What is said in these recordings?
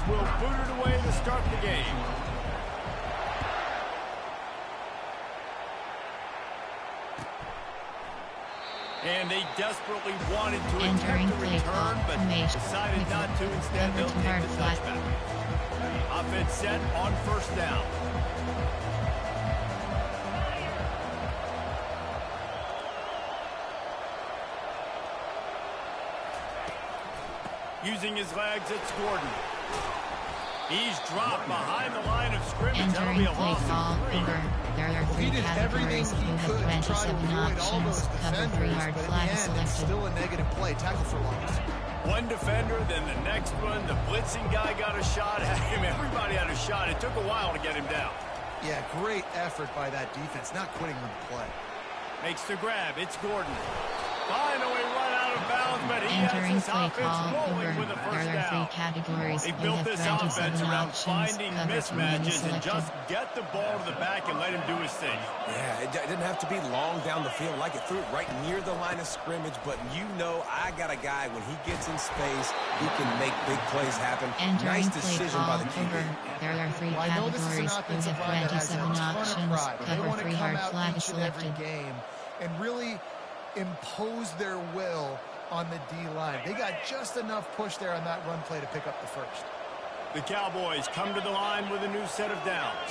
will boot it away to start the game. And they desperately wanted to attempt to return, but decided not to. Instead, they'll take the touchback. Offense set on first down. Using his legs, it's Gordon. He's dropped behind the line of scrimmage. That'll be a loss of 3. There are 3 categories. You have 27 options. Cover 3 yard flag selected. Still a negative play. Tackle for loss. One defender, then the next one. The blitzing guy got a shot at him. Everybody had a shot. It took a while to get him down. Yeah, great effort by that defense. Not quitting on the play. Makes the grab. It's Gordon. Finally run out of bounds, but he has his offense rolling with a first down. 3 categories. They built this offense around finding mismatches and just get the ball to the back and let him do his thing. Yeah, it didn't have to be long down the field. Like it threw it right near the line of scrimmage, but you know I got a guy when he gets in space who can make big plays happen. Nice decision by the QB. There are 3 categories. You have 27 options. Cover 3 hard flag selected. Game and really impose their will on the D-line. They got just enough push there on that run play to pick up the first. The Cowboys come to the line with a new set of downs.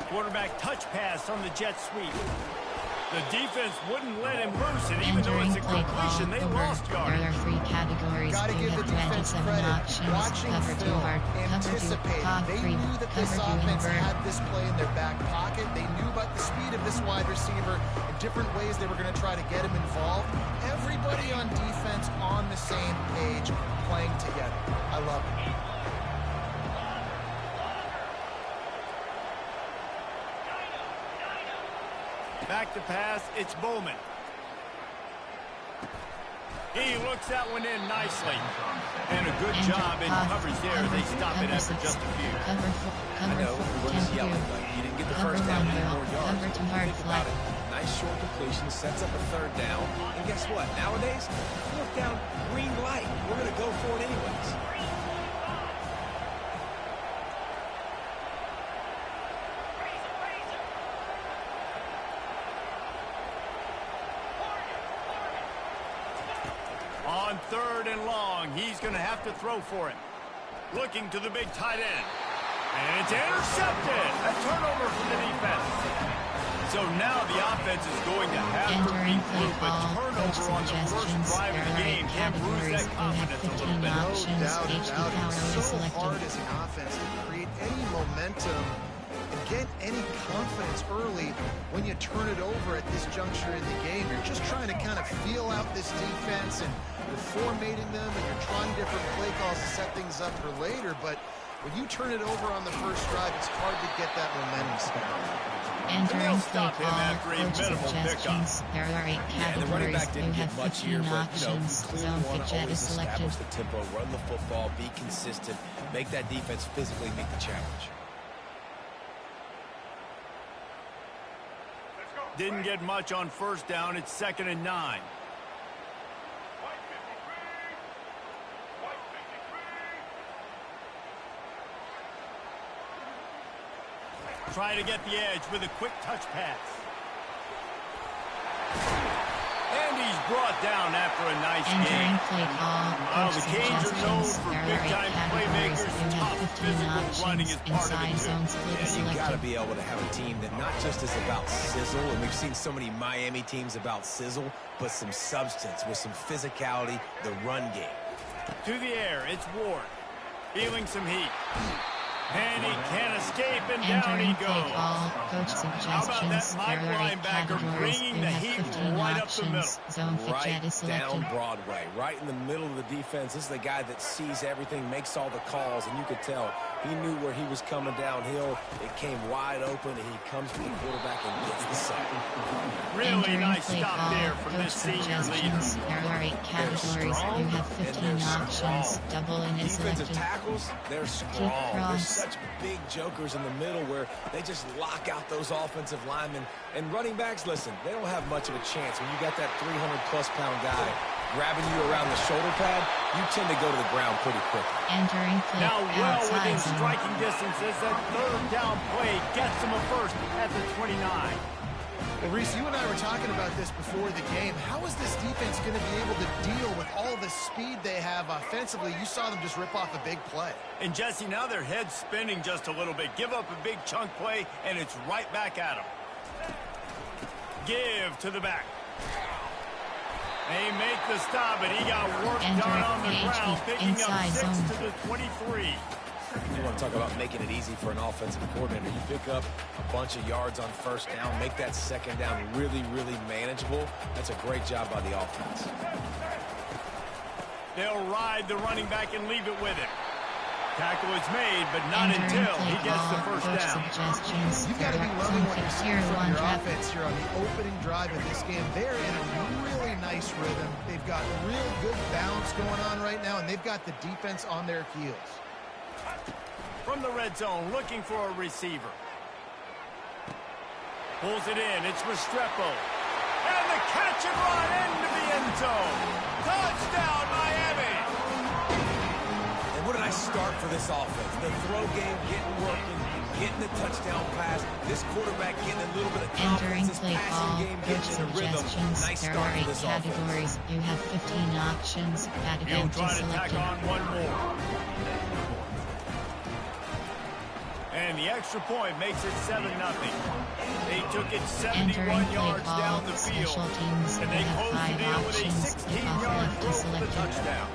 Quarterback touch pass on the jet sweep. The defense wouldn't let him loose, and even though it's a completion, they lost yardage. There are 3 categories. Got to give the defense credit. Watching film, anticipating. They knew that this offense had this play in their back pocket. They knew about the speed of this wide receiver and different ways they were going to try to get him involved. Everybody on defense on the same page, playing together. I love it. Back to pass, it's Bowman. He looks that one in nicely. And a good job in coverage there. They stop it after just a few. I know, everyone's yelling, but you didn't get the first down, any more yards. Think about it. Nice short completion, sets up a 3rd down. And guess what? Nowadays, look down, green light. We're going to go for it anyways. On 3rd and long, he's going to have to throw for it. Looking to the big tight end. And it's intercepted. A turnover from the defense. So now the offense is going to have to regroup. A turnover on the first drive of the game can bruise that confidence a little bit. No doubt about it. It's so hard as an offense to create any momentum and get any confidence early when you turn it over at this juncture in the game. You're just trying to kind of feel out this defense, and you're formatting them, and you're trying different play calls to set things up for later. But when you turn it over on the first drive, it's hard to get that momentum started. Entering play call, coach suggestions. There are 8 categories. You have 15 options. Zone fit jet is selected. Establish the tempo, run the football, be consistent, make that defense physically meet the challenge. Didn't get much on first down. It's 2nd and 9. Trying to get the edge with a quick touch pass. And he's brought down after a nice game. Play call, The Canes are known for big-time playmakers. Tough physical running is part of it, too. Yeah, you got to be able to have a team that not just is about sizzle, and we've seen so many Miami teams about sizzle, but some substance with some physicality, the run game. To the air, it's Ward. Feeling some heat. And he can't escape, and down he goes. How about that Mike linebacker bringing the heat right up the middle? Right down Broadway, right in the middle of the defense. This is the guy that sees everything, makes all the calls, and you could tell he knew where he was coming downhill. It came wide open, and he comes to the quarterback and gets the sack. Really nice stop there from this senior leader. There are 8 categories. You have 15 options. Double in is defensive selected. tackles, they're strong. They're such big jokers in the middle where they just lock out those offensive linemen. And running backs, listen, they don't have much of a chance when you got that 300-plus pound guy grabbing you around the shoulder pad, you tend to go to the ground pretty quickly. Entering play Now well outside within zone. striking distance as that third down play gets them a first at the 29. Well, Reese, you and I were talking about this before the game. How is this defense going to be able to deal with all the speed they have offensively? You saw them just rip off a big play. And Jesse, now their head's spinning just a little bit. Give up a big chunk play, and it's right back at them. Give to the back. They make the stop, and he got work done on the ground, picking up 6 to the 23. You want to talk about making it easy for an offensive coordinator. You pick up a bunch of yards on first down, make that second down really, really manageable. That's a great job by the offense. They'll ride the running back and leave it with him. Tackle is made, but not until he gets the first down. You've got to be loving what you're seeing from your offense here on the opening drive of this game. They're in a really nice rhythm. They've got real good balance going on right now, and they've got the defense on their heels. From the red zone, looking for a receiver. Pulls it in. It's Restrepo. And the catch and run into the end zone. Touchdown, Miami! And what did I start for this offense? The throw game getting working, getting the touchdown pass. This quarterback getting a little bit of confidence. This passing game getting in a rhythm. Nice start for this categories. offense. You have 15 options. He'll try to tack on one more. And the extra point makes it 7-0. They took it 71 yards down the field. And they closed the deal with a 16-yard throw for the touchdown.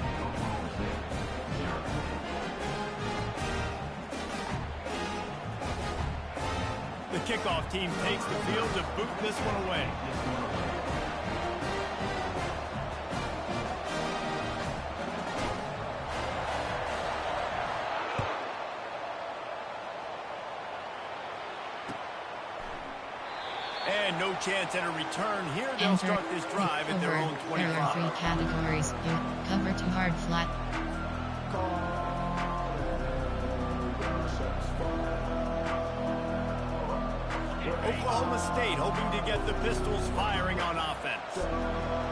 The kickoff team takes the field to boot this one away. And no chance at a return here. They'll start this drive at their own 25. There are 3 categories. Cover too hard flat. Oklahoma State hoping to get the Pistols firing on offense.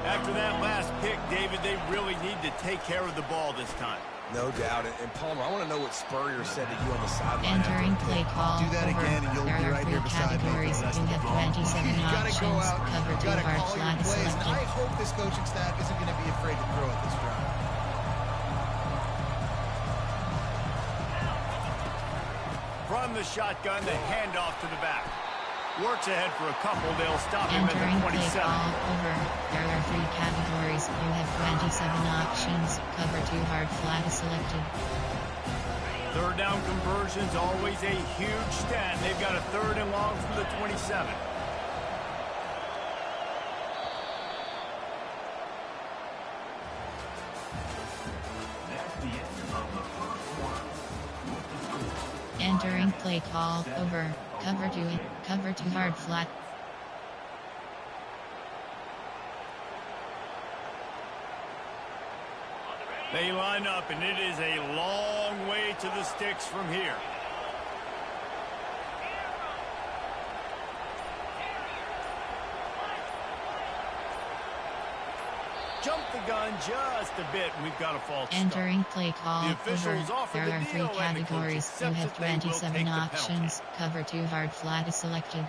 After that last pick, David, they really need to take care of the ball this time. No doubt. And Palmer, I want to know what Spurrier said to you on the sideline. Entering play call. Do that over. again, and you'll be right here beside me. You have 27 options. Cover too hard flat is selected. I hope this coaching staff isn't going to be afraid to throw at this drive. From the shotgun, the handoff to the back. Works ahead for a couple. They'll stop him at the 27. Entering play call over. There are 3 categories. You have 27 options. Cover too hard flat is selected. Third down conversions, always a huge stat. They've got a 3rd and long from the 27. Entering play call over. Cover too hard flat. They line up, and it is a long way to the sticks from here. Jump the gun just a bit, and we've got a false start. Entering play call The over. officials offer There the are 3 deal, and the coach categories. You accepts have that they will 27 take the options. Cover too hard flat is selected.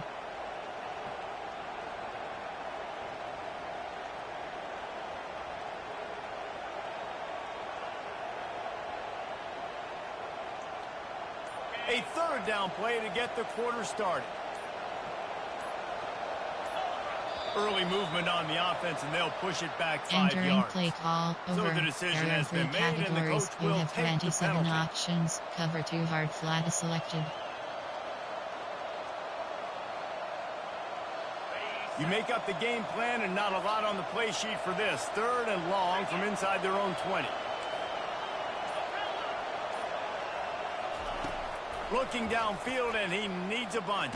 A 3rd down play to get the quarter started. Early movement on the offense, and they'll push it back 5 Entering yards. play call over. So the decision There are has 3 been made, and the categories. coach You will have take the 27 penalty. options. Cover too hard flat is selected. You make up the game plan, and not a lot on the play sheet for this. 3rd and long from inside their own 20. Looking downfield, and he needs a bunch.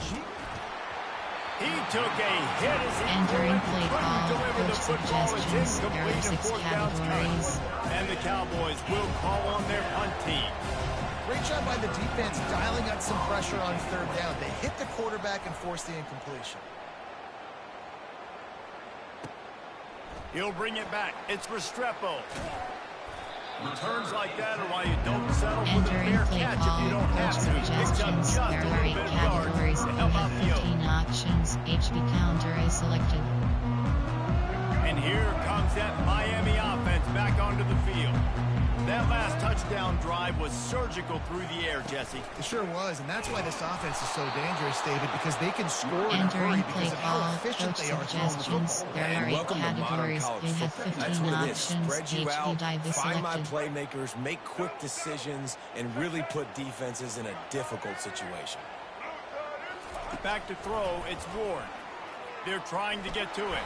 He took a hit as he Entering play couldn't call. deliver the Coach football. It's suggestions. There are incomplete, and 6 4th down's categories. cut. And the Cowboys will call on their punt team. Great job by the defense dialing up some pressure on 3rd down. They hit the quarterback and forced the incompletion. He'll bring it back. It's Restrepo. Returns like that are why you don't settle for the fair catch if you don't have to. Picks up just a little bit of yards to help out the Fifteen options. HB counter is selected. And here comes that Miami offense back onto the field. That last touchdown drive was surgical through the air, Jesse. It sure was, and that's why this offense is so dangerous, David, because they can score in a hurry because of how efficient they are throwing the football. There are 8 categories. You have 15 options. Spread you out, dive is find my selected. playmakers, make quick decisions, and really put defenses in a difficult situation. Back to throw, it's Ward. They're trying to get to it.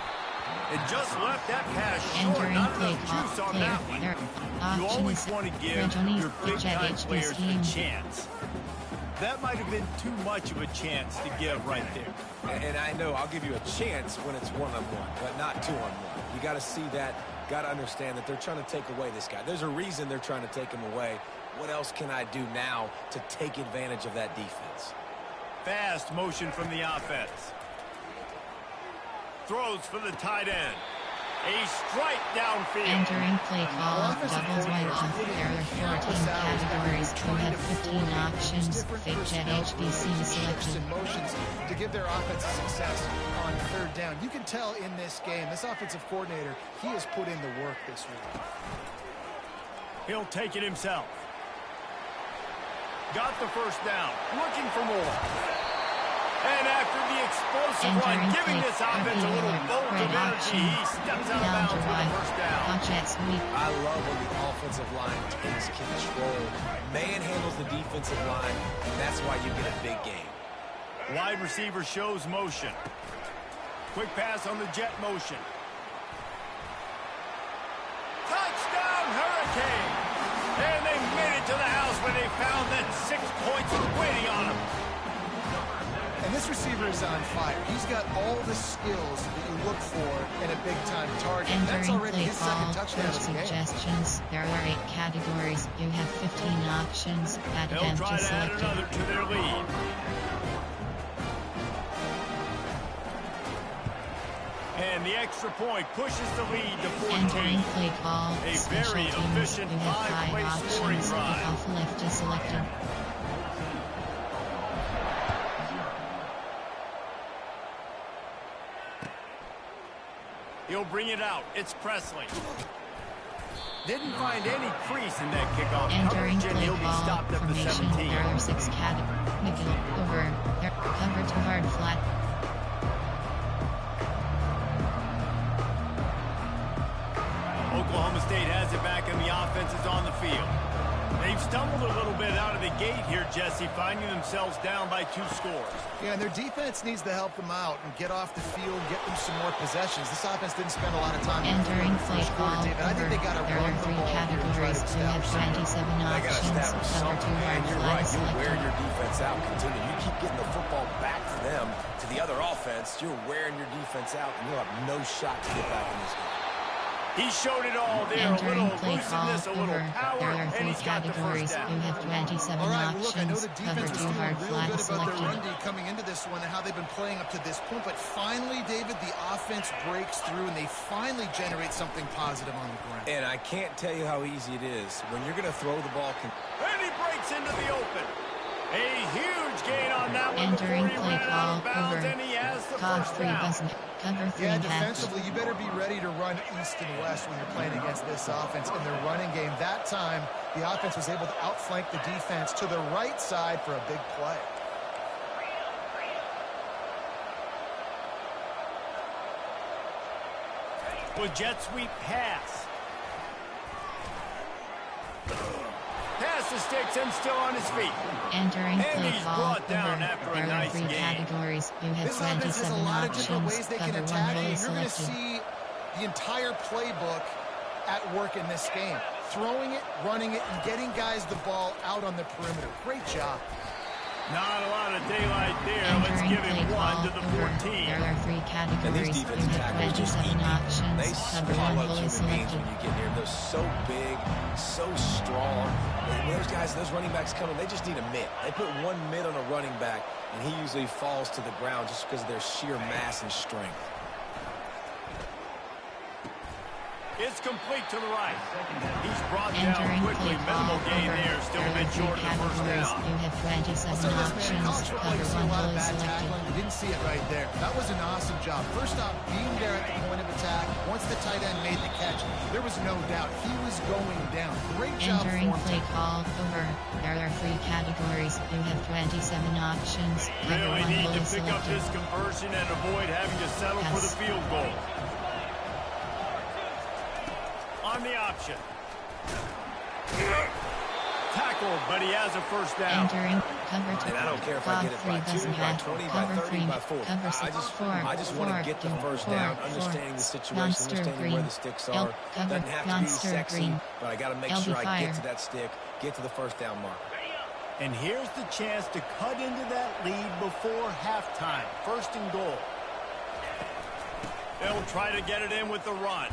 It just left that pass short. Not enough juice on that one. You always want to give your big-time players a chance. That might have been too much of a chance to give right there. And I know I'll give you a chance when it's one-on-one, but not two-on-one. You got to see that, got to understand that they're trying to take away this guy. There's a reason they're trying to take him away. What else can I do now to take advantage of that defense? Fast motion from the offense. Throws for the tight end. A strike downfield. Entering play call, doubles wide off. There are 14 categories. You have 15 options. Fake jet HBC selected. Motions to give their offense success on third down. You can tell in this game, this offensive coordinator, he has put in the work this week. He'll take it himself. Got the first down. Looking for more. And after the explosive run, giving this offense a little bolt of energy, he steps out of bounds with the first down. I love when the offensive line takes control, manhandles the defensive line, and that's why you get a big game. Wide receiver shows motion. Quick pass on the jet motion. Touchdown, Hurricane! And they made it to the house when they found that 6 points were waiting on them. And this receiver is on fire. He's got all the skills that you look for in a big-time target. And that's already his second touchdown of the game. Suggestions. There are 8 categories. You have 15 options. They'll try to add another to their lead. And the extra point pushes the lead to 14. Entering play call. A Special very teams. efficient You have 5 five-play scoring options. drive. Off left is selected. He'll bring it out. It's Presley. Didn't find any crease in that kickoff Entering coverage, and play he'll be call stopped at the formation. 17. There are 6 categories. McGill over. There cover to hard flat. Oklahoma State has it back, and the offense is on the field. They've stumbled a little bit out of the gate here, Jesse, finding themselves down by 2 scores. Yeah, and their defense needs to help them out and get off the field, get them some more possessions. This offense didn't spend a lot of time Entering in the play first quarter, call. David. I think they got to There run are the 3 ball here and try categories. to You have establish 27 They got to options. establish Cover something, 2 hard and you're flat right. is You wear selected. your defense out. Continue. You keep getting the football back to them, to the other offense. You're wearing your defense out, and you'll have no shot to get back in this game. He showed it all there. Entering A little play call. looseness, a little Over. power, There are and 3 he's got the categories. first You down. have 27 All right, well, look, I know options. the Cover defense was 2 feeling hard real flat good is about their selected. run D coming into this one and how they've been playing up to this point. But finally, David, the offense breaks through, and they finally generate something positive on the ground. And I can't tell you how easy it is when you're going to throw the ball. And he breaks into the open. A huge gain on that one Entering before he play ran out call. of bounds, Over. and he has the Cog first 3 down. doesn't. Cover 3 Yeah, half. defensively, you better be ready to run east and west when you're playing against this offense in their running game. That time, the offense was able to outflank the defense to the right side for a big play. With jet sweep pass. Pass the sticks and still on his feet. Entering And play he's call. brought down Over. after a There are nice 3 gain. categories. You have This offense has a 27 lot of different options. ways they can Cover 1 attack you, row and is you're going to selected. see the entire playbook at work in this game. Throwing it, running it, and getting guys the ball out on the perimeter. Great job. Not a lot of daylight there. Let's Entering give play him 1 call. to the Over. 14. There are 3 And categories. these You defensive have tackles just 27 eat. options. They Cover 1 swallow row is human beings selected. when you get here. They're so big, so strong. And those guys, those running backs coming, they just need a mid. They put 1 mid on a running back, and he usually falls to the ground just because of their sheer mass and strength. It's complete to the right. He's brought Entering down quickly. play Minimal call gain over. there. Still a There are bit three short of the first categories. down. You have 27 I'll say this, man, in college options. football, you Cover see a 1 lot of fully bad selected. tackling. You didn't see it right there. That was an awesome job. First off, being there at the point of attack, once the tight end made the catch, there was no doubt he was going down. Great job for Entering him. play call over. There are 3 categories. You have 27 options. Cover Really 1 need to fully pick up selected. this conversion and avoid having to settle for the field goal. On the option. Tackled, but he has a first down. Entering cover 2. And I don't care if I get it by 2, doesn't by have 20, by cover 30, 3. by 40. Cover 6. I just want to get the first down, understanding the situation, understanding where the sticks are. Doesn't have to be sexy, but I got to make sure I get to that stick, get to the first down mark. And here's the chance to cut into that lead before halftime. First and goal. They'll try to get it in with the run.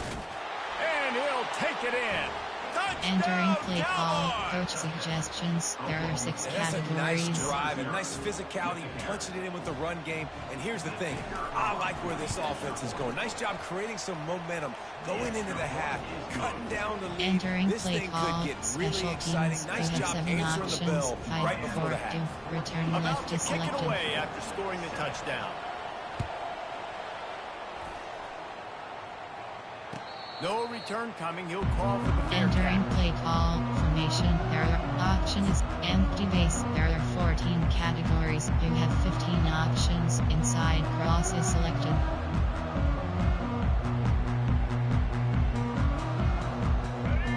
And he'll take it in. Entering Touchdown, play call, Cowboys! coach suggestions. There are 6 And that's a categories. nice drive, a nice physicality, punching it in with the run game. And here's the thing, I like where this offense is going. Nice job creating some momentum, going into the half, cutting down the lead. Entering This play thing call, could get special really exciting. teams. Nice You have job 7 answering the options. bell 5, right before 4, the half. 2. Return About left to is kick it selected. away after scoring the touchdown. No return coming. He'll call for the fair Entering catch. play call, formation. There are options. Empty base. There are 14 categories. You have 15 options. Inside cross is selected.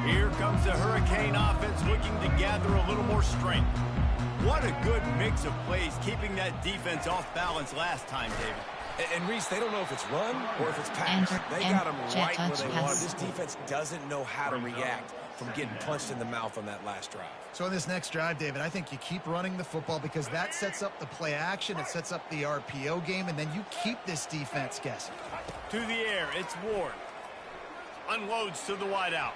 Here comes the Hurricane offense looking to gather a little more strength. What a good mix of plays, keeping that defense off balance last time, David. And Reese, they don't know if it's run or if it's pass. They got them right where they want it. This defense doesn't know how to react from getting punched in the mouth on that last drive. So in this next drive, David, I think you keep running the football because that sets up the play action, it sets up the RPO game, and then you keep this defense guessing. To the air, it's Ward. Unloads to the wideout.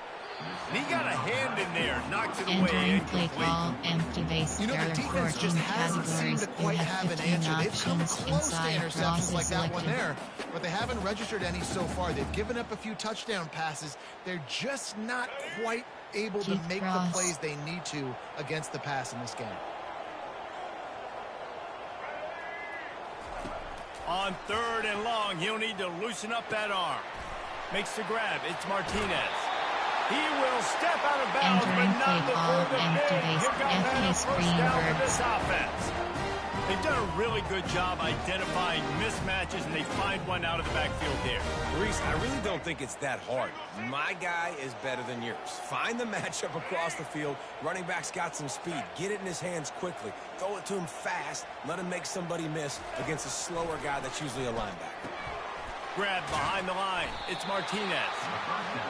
And he got a hand in there, knocks it away. Entering play Incomplete. call, empty base. You know, There the are defense 14 just hasn't seemed categories. to You quite have have an 15 answer. They've come options. close to Inside cross interceptions is like that one selected. there, but they haven't registered any so far. They've given up a few touchdown passes. They're just not quite able to Keep make cross. the plays they need to against the pass in this game. On 3rd and long, he'll need to loosen up that arm. Makes the grab. It's Martinez. He will step out of bounds, Entering but not play before call, the empty big base. pickup and a FK first screen down for birds. this offense. They've done a really good job identifying mismatches, and they find one out of the backfield there. Reese, I really don't think it's that hard. My guy is better than yours. Find the matchup across the field. Running back's got some speed. Get it in his hands quickly. Throw it to him fast. Let him make somebody miss against a slower guy that's usually a linebacker. Grab behind the line. It's Martinez.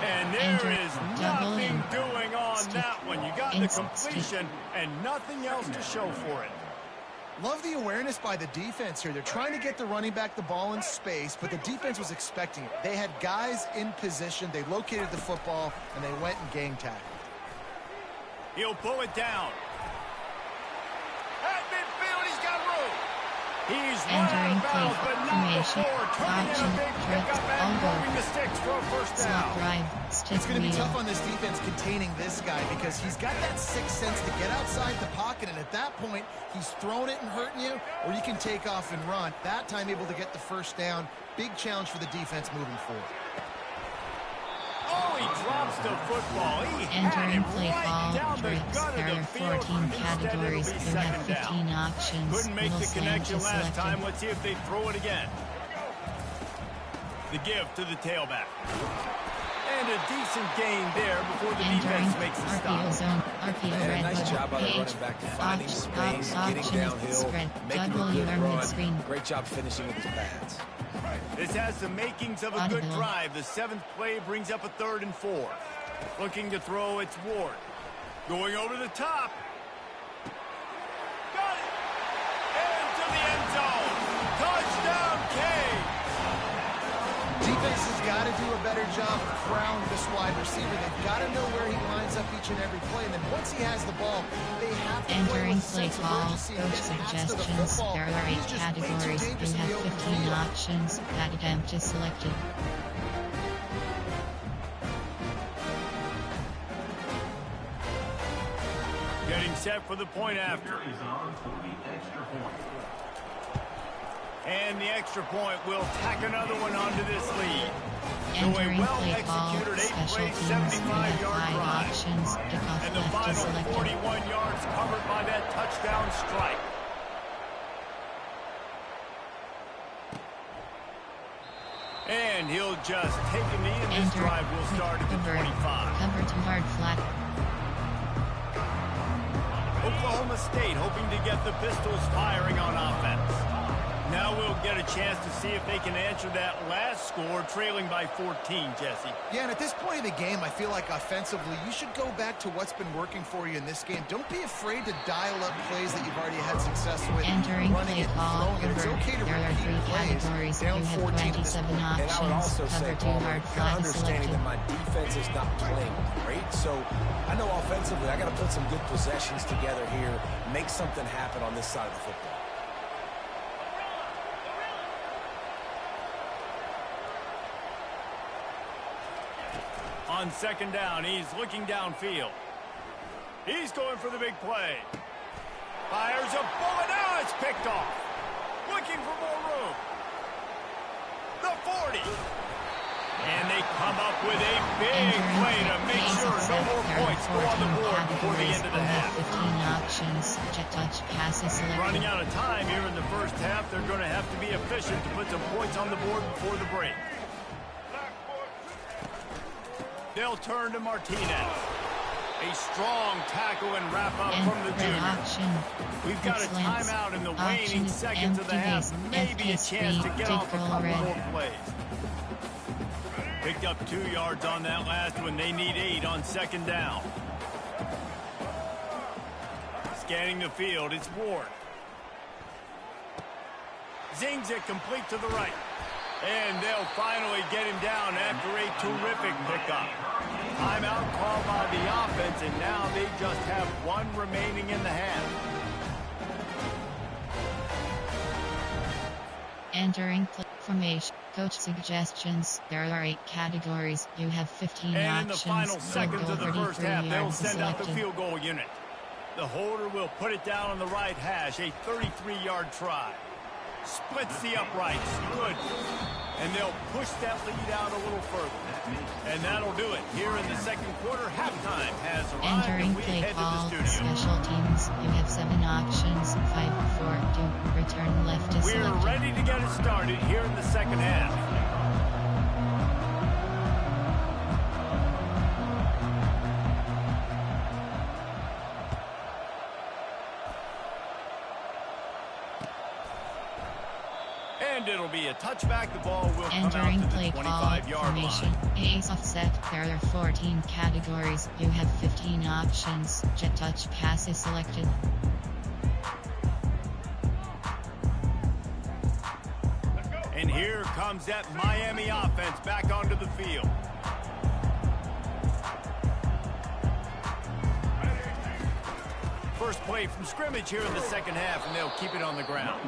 And there Enter. is Double nothing in. doing on Stick. that one. You got the Inside completion and nothing else to show for it. Love the awareness by the defense here. They're trying to get the running back the ball in space, but the defense was expecting it. They had guys in position. They located the football, and they went and gang tackled. He'll pull it down. At midfield, he's got room. He's run out Entering of bounds, play but not formation. before turning in a Option. big Trips. pickup and Elbow. moving the sticks for a first Slot down. drive. Stick It's going to be wheel. tough on this defense containing this guy because he's got that sixth sense to get outside the pocket, and at that point, he's throwing it and hurting you, or you can take off and run. That time able to get the first down. Big challenge for the defense moving forward. Oh, he drops the football. He had Entering him play right call, down the trips. gut There of are the field. 14 Instead, categories. it'll be You have second 15 down. options. Couldn't make Little the connection Sanchez last selected. time. Let's see if they throw it again. The give to the tailback. And a decent gain there before the Entering defense makes the RPO stop. zone. RPO And a red nice button. job by the Page. running back finding space, getting option is downhill, spread. making a W good or run. mid-screen. Great job finishing with his pads. This has the makings of a good Audible. drive. The 7th play brings up a 3rd and 4. Looking to throw, it's Ward. Going over the top. Got it! Into the end zone. Touchdown, Kane! Defense has got to do a better job of crowding this wide receiver. They've got to know where he lines up each and every play. And then once he has the ball, they have to play Entering with a play sense of call, urgency and coach get past to the suggestions. football. There are 8 He's just way too categories. dangerous You in the have open 15 field. options. That attempt is selected. Getting set for the point after. And the extra point will tack another one onto this lead. Entering play ball, special teams, you have 5 options, kickoff and the left is final selected. 41 yards covered by that touchdown strike. And he'll just take a knee, and this drive will start at the 25. Cover to hard flat. Oklahoma State hoping to get the Pistols firing on offense. Now we'll get a chance to see if they can answer that last score, trailing by 14, Jesse. Yeah, and at this point in the game, I feel like offensively, you should go back to what's been working for you in this game. Don't be afraid to dial up plays that you've already had success with. Entering running play it, ball, throwing it. It's okay to there are repeat 3 plays. categories. You Down have 14 27 And I would options. also say, Cover 2 Paul, hard kind of flat is understanding selected. that my defense is not playing great, so I know offensively I got to put some good possessions together here, make something happen on this side of the football. On second down, he's looking downfield. He's going for the big play. Fires a bullet. Now it's picked off. Looking for more room. The 40. And they come up with a big play to make sure no more points go on the board before the end of the half. 15 options, jet touch passes selected. Running out of time here in the first half, they're going to have to be efficient to put some points on the board before the break. They'll turn to Martinez. A strong tackle and wrap-up from the junior. We've got a timeout in the waning seconds of the half. Maybe a chance to get off a couple more plays. Picked up 2 yards on that last one. They need 8 on second down. Scanning the field, it's Ward. Zings it complete to the right. And they'll finally get him down after a terrific pickup. Timeout called by the offense, and now they just have 1 remaining in the half. Entering play formation. Coach suggestions. There are 8 categories. You have 15 and options. in the final seconds of the first half, they'll send out the field goal unit. The holder will put it down on the right hash, a 33-yard try. Splits the uprights. Good. And they'll push that lead out a little further. And that'll do it. Here in the second quarter, halftime has arrived, Entering and we play head call. to the studio. Special teams. You have 7 options. 5, 4, 2. Return left is We're selected. ready to get it started here in the second half. And it'll be a touchback. The ball will come Entering out to play the call 25-yard formation. line. Ace offset. There are 14 categories. You have 15 options. Jet touch pass is selected. And here comes that Miami offense back onto the field. First play from scrimmage here in the second half, and they'll keep it on the ground.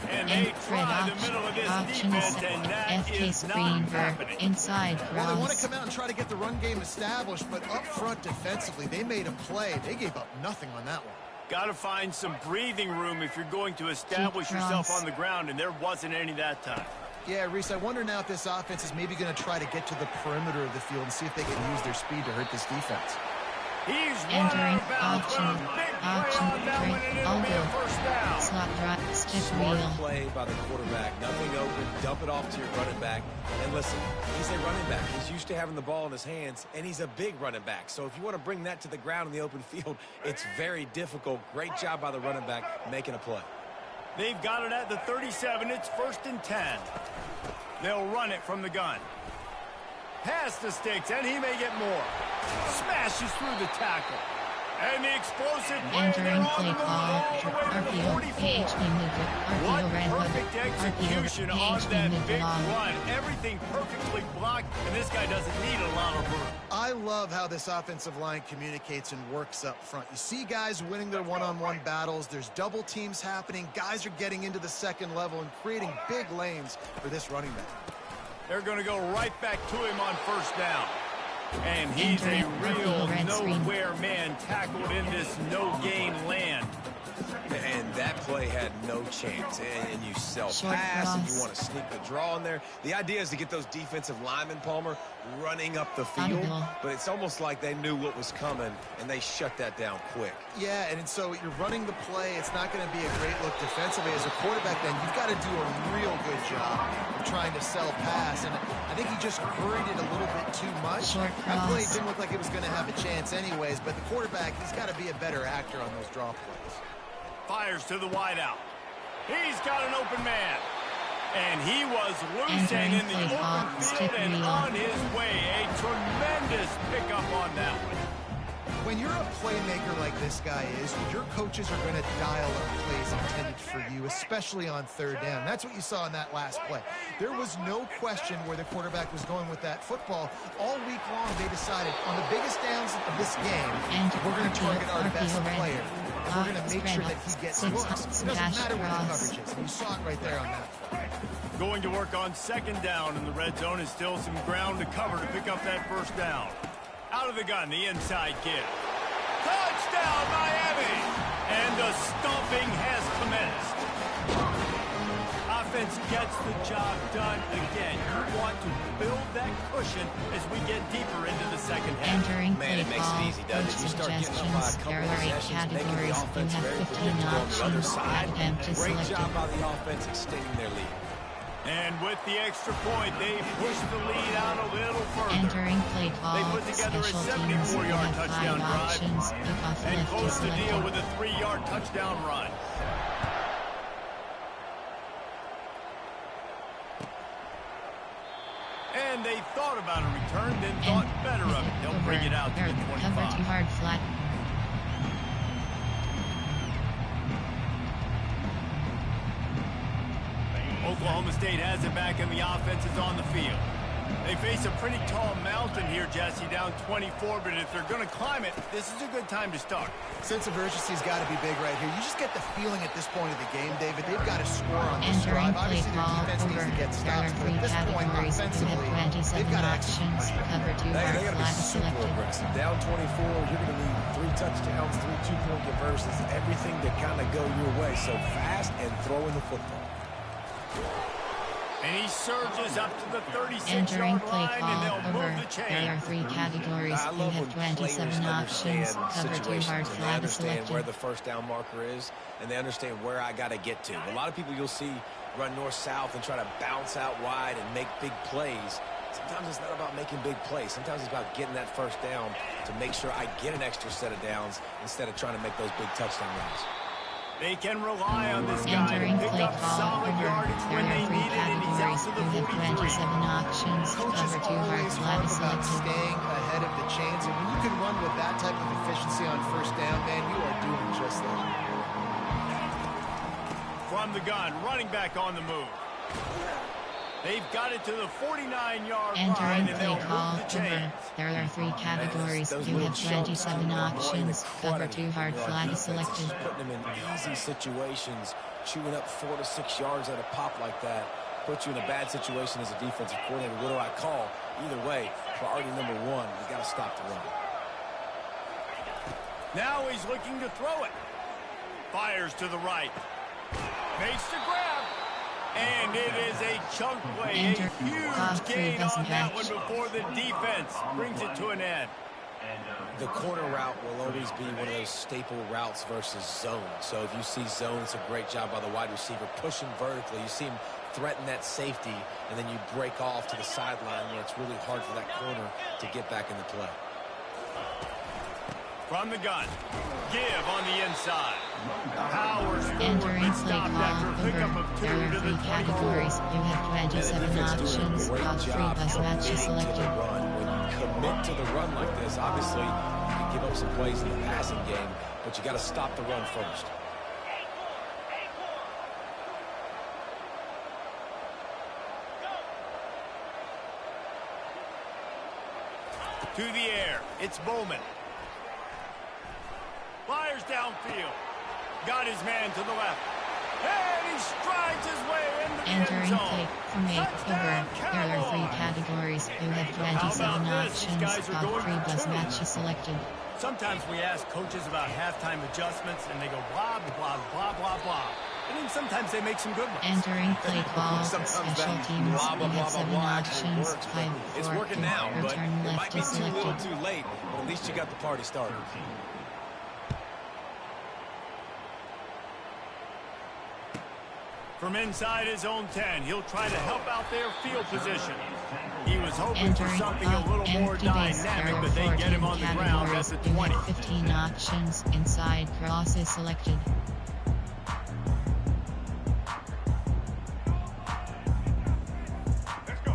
And they try the middle of this defense, and that is not happening. Inside Well, they want cross. to come out and try to get the run game established, but up front defensively, they made a play. They gave up nothing on that one. Got to find some breathing room if you're going to establish yourself on the ground, and there wasn't any that time. Yeah, Reese, I wonder now if this offense is maybe going to try to get to the perimeter of the field and see if they can use their speed to hurt this defense. He's Entering run out of bounds, but a big play on that one, and it'll be a first down. Slot drive, stick Smart wheel. play by the quarterback. Nothing open. Dump it off to your running back. And listen, he's a running back. He's used to having the ball in his hands, and he's a big running back. So if you want to bring that to the ground in the open field, it's very difficult. Great job by the running back making a play. They've got it at the 37. It's 1st and 10. They'll run it from the gun. Past the sticks, and he may get more. Smashes through the tackle. And the explosive play, they're Entering on the play move call. all the way to the RPO, 44. PHP movement. What RPO ran hook. perfect execution RPO, on PHP that moved big along. run. Everything perfectly blocked, and this guy doesn't need a lot of room. I love how this offensive line communicates and works up front. You see guys winning their one-on-one battles. There's double teams happening. Guys are getting into the second level and creating big lanes for this running back. They're going to go right back to him on first down. And he's a real nowhere man tackled in this no-gain land. And that play had no chance. And you self-pass, and you want to sneak the draw in there. The idea is to get those defensive linemen, Palmer, running up the field. But it's almost like they knew what was coming, and they shut that down quick. Yeah, and so you're running the play. It's not going to be a great look defensively. As a quarterback, then, you've got to do a real good job of trying to sell pass. And I think he just hurried it a little bit too much. That play didn't look like it was going to have a chance anyways, but the quarterback, he's got to be a better actor on those draw plays. Fires to the wideout. He's got an open man. And he was loose and in the open field and on his way. A tremendous pickup on that one. When you're a playmaker like this guy is, your coaches are going to dial up plays intended for you, especially on third down. That's what you saw in that last play. There was no question where the quarterback was going with that football. All week long, they decided on the biggest downs of this game, we're going to target our best player. And we're going to make sure that he gets looks. It doesn't matter what the coverage is. And you saw it right there on that play. Going to work on second down in the red zone is still some ground to cover to pick up that first down. Out of the gun, the inside kid. Touchdown, Miami! And the stomping has commenced. Offense gets the job done again. You want to build that cushion as we get deeper into the second half. Entering Man, it makes it easy, doesn't it? You start getting up by a couple of possessions, making the offense very predictable on the other side. Great job by the offense extending their lead. And with the extra point, they push the lead out a little further. Entering play call, they put together a special teams, 74-yard touchdown drive and close the deal with a 3-yard touchdown run. And they thought about a return, then thought better of it. They'll bring it out to the 25. Cover 2 hard flat. Oklahoma State has it back, and the offense is on the field. They face a pretty tall mountain here, Jesse, down 24, but if they're going to climb it, this is a good time to start. Sense of urgency's got to be big right here. You just get the feeling at this point of the game, David, they've got to score on this drive. Obviously, their defense needs to get stops, but at this point, offensively, they've got to execute. They got to be super aggressive. Down 24, you're going to need 3 touchdowns, 3 two-point conversions, everything to kind of go your way. So fast and throwing the football. And he surges up to the 36-yard line, and they'll move the chain. There are 3 categories. You have 27 options. Cover 2 hard flat is selected. Where the first down marker is, and they understand where I got to get to. A lot of people you'll see run north-south and try to bounce out wide and make big plays. Sometimes it's not about making big plays. Sometimes it's about getting that first down to make sure I get an extra set of downs instead of trying to make those big touchdown runs. They can rely on this guy to pick up solid yardage when they need it, and he's out to the 43. 27 options. Coaches Cover 2 hard always flat talk is about selected. staying ahead of the chains, and when you can run with that type of efficiency on first down, man, you are doing just that. From the gun, running back on the move. They've got it to the 49-yard line, Entering and play they'll call, move the cover. chains. There are 3 categories. You have 27 options. Cover 2 hard flat is selected. Putting them in easy situations, chewing up 4 to 6 yards at a pop like that, puts you in a bad situation as a defensive coordinator. What do I call? Either way, priority number 1, we got to stop the run. Now he's looking to throw it. Fires to the right. Makes the grab. And it is a chunk play, a huge gain on that one before the defense brings it to an end. The corner route will always be one of those staple routes versus zone. So if you see zone, it's a great job by the wide receiver pushing vertically. You see him threaten that safety, and then you break off to the sideline where it's really hard for that corner to get back into play. From the gun, give on the inside. Powers forward, Entering but play stopped after a call, pickup over. of 2 There are to 3 the 24. categories. You have 27 options. Call 3 bus match is selected. When you commit to the run like this, obviously you can give up some plays in the passing game, but you got to stop the run first. To the air, it's Bowman. Fires downfield. Got his man to the left. And he strides his way into the end Entering zone. play from a cover. There are 3 categories. You have 27 options. Call 3 bus match is selected. Sometimes we ask coaches about halftime adjustments, and they go blah, blah, blah, blah, blah. And then sometimes they make some good ones. Entering play call, special teams, blah, blah, you blah, have 7 blah, options, works, 5, it's 4, working now, but return it left might be is too little selected. too late, but at least you got the party started. From inside his own 10, he'll try to help out their field position. He was hoping for Entering something a little more empty base dynamic, area, but they get him 14 on the ground at categories, the you 20. have 15 options, inside cross is selected.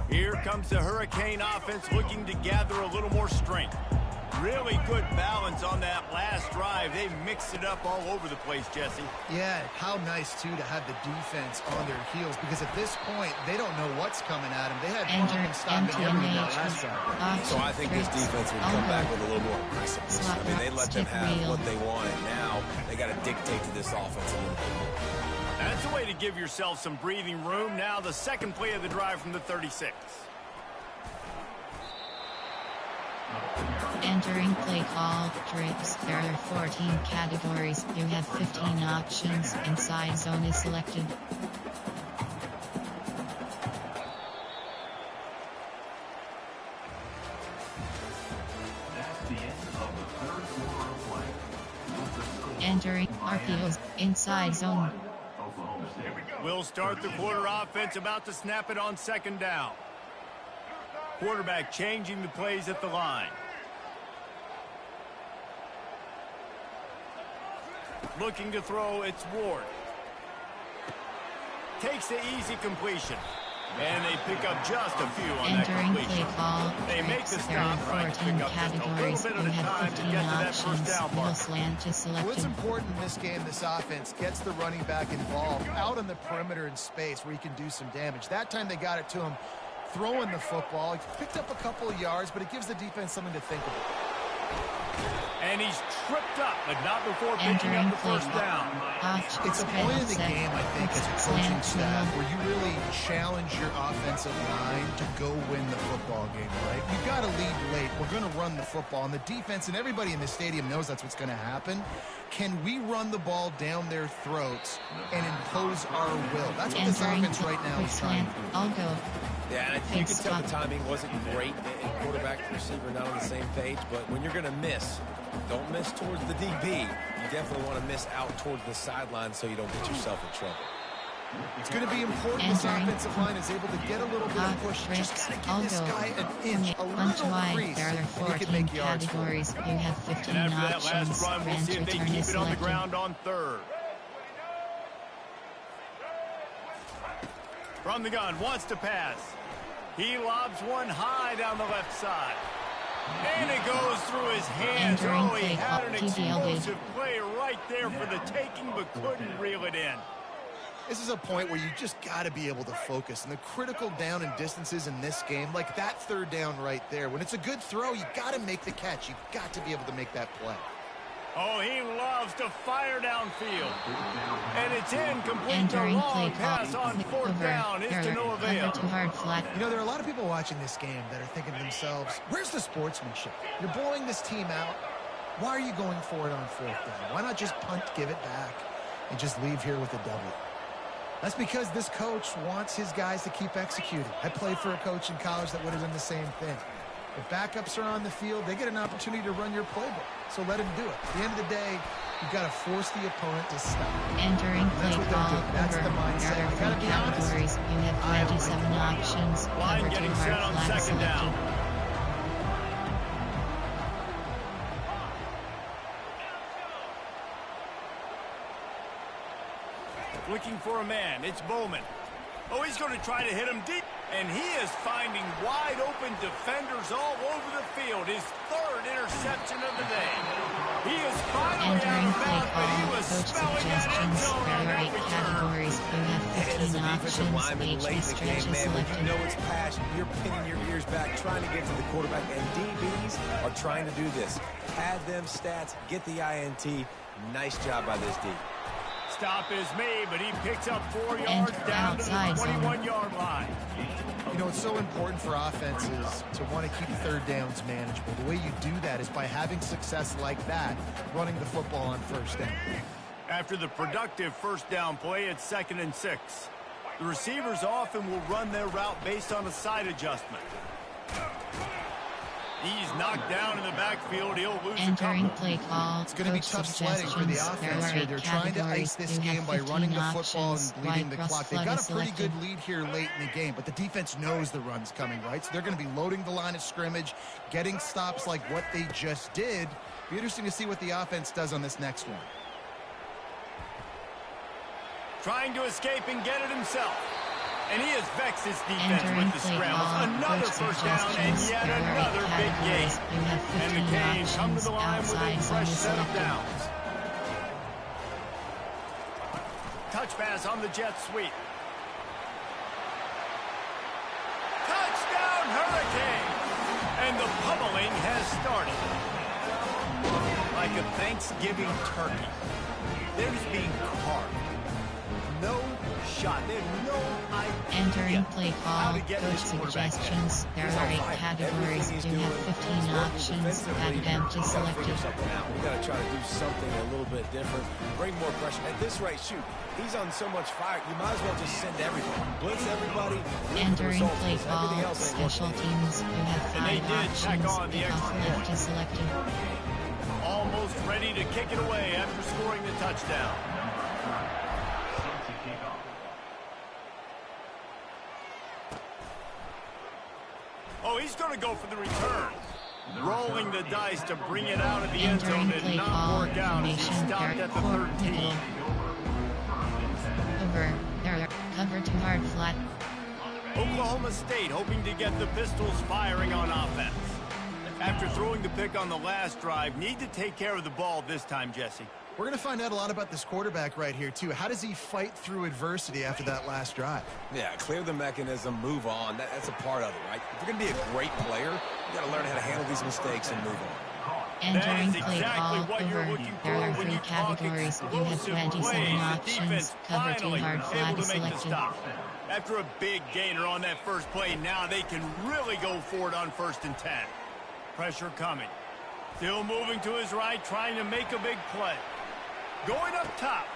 Here comes the Hurricane offense looking to gather a little more strength. Really good balance on that last drive. They mixed it up all over the place, Jesse. Yeah, how nice, too, to have the defense on their heels, because at this point, they don't know what's coming at them. They had problems stopping everything that last drive. So I think this defense would come back with a little more aggressiveness. I mean, they let them have what they wanted. Now they got to dictate to this offense a little bit more. That's a way to give yourself some breathing room. Now the second play of the drive from the 36. Entering play call, trips, there are 14 categories, you have 15 options, inside zone is selected. Entering RPOs, inside zone. We'll start the quarter offense, about to snap it on second down. Quarterback changing the plays at the line. Looking to throw, it's Ward. Takes the easy completion. And they pick up just a few on that Entering completion. play call, They make the there are stop, trying to 14 pick up just a little categories, bit you at a have time to 15 get to that first options, down middle mark. slant is Well, it's selected. important in this game, this offense gets the running back involved out on the perimeter in space where he can do some damage. That time they got it to him throwing the football. He picked up a couple of yards, but it gives the defense something to think about. And he's tripped up, but not before picking up the first down. It's a point in the game, I think, as a coaching staff, where you really challenge your offensive line to go win the football game, right? You've got to lead late. We're going to run the football. And the defense and everybody in the stadium knows that's what's going to happen. Can we run the ball down their throats and impose our will? That's what this offense right now is trying to do. I'll go. Yeah, and you can tell the timing wasn't great, and quarterback and receiver not on the same page, but when you're going to miss, don't miss towards the DB. You definitely want to miss out towards the sideline so you don't get yourself in trouble. It's going to be important this offensive line is able to get a little bit of push. Just got to give this guy an inch, a little crease, there are and he 14 can make yards for him. categories, you have 15 And after that options, last run, we'll Grant see if they return keep is it on the selected. ground on third. From the gun, wants to pass. He lobs one high down the left side. And it goes through his hands. Entering Oh, he play had call, an TDLD. explosive play right there for the taking, but couldn't reel it in. This is a point where you just got to be able to focus. And the critical down and distances in this game, like that third down right there, when it's a good throw, you got to make the catch. You've got to be able to make that play. Oh, he loves to fire downfield. And it's incomplete. The Entering long play pass call, on fourth down is to no avail. Cover too hard flat. You know, there are a lot of people watching this game that are thinking to themselves, where's the sportsmanship? You're blowing this team out. Why are you going for it on fourth down? Why not just punt, give it back, and just leave here with a W? That's because this coach wants his guys to keep executing. I played for a coach in college that would have done the same thing. If backups are on the field, they get an opportunity to run your playbook. So let him do it. At the end of the day, you've got to force the opponent to stop. Entering play That's what they're call, doing. That's over, the mindset. there are You gotta 4 be honest. categories, you have 27 options, Line cover too getting hard set on flat second down. selected. Looking for a man. It's Bowman. Oh, he's going to try to hit him deep. And he is finding wide open defenders all over the field. His third interception of the day. He is finally Entering out of play bounds, but he call, was coach smelling that end suggestions, zone there on are that 8 return. categories, you have And as 15 a defensive options, lineman HB late in the stretch game, is man, when selected. you know it's passion, you're pinning your ears back, trying to get to the quarterback, and DBs are trying to do this. Pad them stats, get the INT. Nice job by this D. stop is made, but he picks up 4 yards down to the 21-yard line. You know, it's so important for offenses to want to keep third downs manageable. The way you do that is by having success like that, running the football on first down. After the productive first down play, it's 2nd and 6. The receivers often will run their route based on a side adjustment. He's knocked down in the backfield. He'll lose a couple. Play call. It's going to be tough sledding for the offense here. They're trying to ice this game by running the football and bleeding the clock. They've got a pretty good lead here late in the game, but the defense knows the run's coming, right? So they're going to be loading the line of scrimmage, getting stops like what they just did. Be interesting to see what the offense does on this next one. Trying to escape and get it himself. And he has vexed his defense with the scrambles. Another first down and yet another big gain. And the Canes come to the line with a fresh set of downs. Touch pass on the jet sweep. Touchdown Hurricane! And the pummeling has started. Like a Thanksgiving turkey. They're just being carved. No shot. They have no idea. Entering play call, coach suggestions. There are 8 categories. You have 15 options. Have empty selected. We got to try to do something a little bit different. Bring more pressure. At this rate, shoot, he's on so much fire. You might as well just send everybody. Blitz everybody. Entering play call, special teams. You have 5 options. Kickoff empty selected. Almost ready to kick it away after scoring the touchdown. Oh, he's going to go for the return. Rolling the dice to bring it out of the end zone did not work out as he stopped at the 13. Over. There. Cover too hard flat. Oklahoma State hoping to get the Pistols firing on offense. After throwing the pick on the last drive, need to take care of the ball this time, Jesse. We're going to find out a lot about this quarterback right here, too. How does he fight through adversity after that last drive? Yeah, clear the mechanism, move on. That's a part of it, right? If you're going to be a great player, you got to learn how to handle these mistakes and move on. Entering play call, over. There are 3 categories. You have 27 options. Cover too hard flat is selected. After a big gainer on that first play, now they can really go for it on 1st and 10. Pressure coming. Still moving to his right, trying to make a big play. Going up top.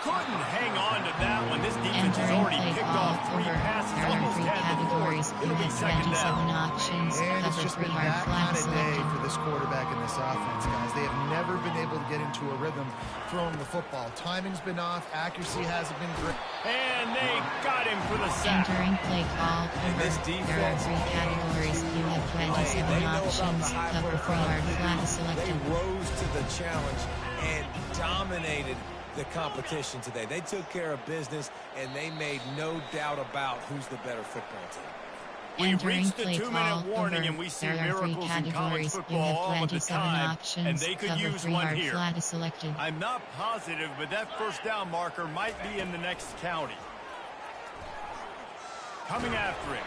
Couldn't hang on to that one. This defense has already picked off 3 passes. There are 3 categories. You have 27 options. It's just been that kind of day for this quarterback and this offense, guys. They have never been able to get into a rhythm throwing the football. Timing's been off. Accuracy hasn't been great. And they got him for the sack. Entering play call, over. There are 3 categories. You have 27 options. Cover 3 hard flat is selected. They rose to the challenge and dominated the competition today. They took care of business, and they made no doubt about who's the better football team. We reached the 2-minute warning, and we see miracles in college football all of the time, and they could use one here. I'm not positive, but that first down marker might be in the next county. Coming after him.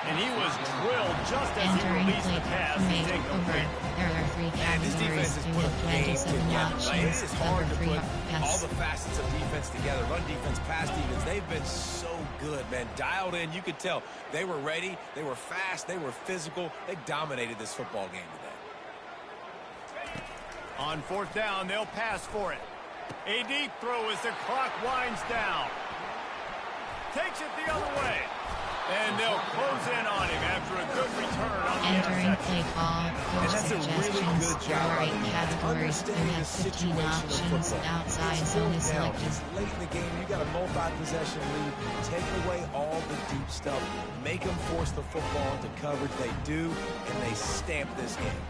And he was drilled just as he released the pass. He's incomplete. There are 3 categories. You have 27 options. Cover 3 pass. All the facets of defense together. Run defense, pass defense. They've been so good, man. Dialed in. You could tell they were ready. They were fast. They were physical. They dominated this football game today. On 4th down, they'll pass for it. A deep throw as the clock winds down. Takes it the other way. And they'll close in on him after a good return on the Entering play call, coach suggestions. There are 8 categories. You have 15 options. Outside zone is selected. It's late in the game. You got a multi-possession lead. Take away all the deep stuff. Make them force the football into coverage. They do, and they stamp this game.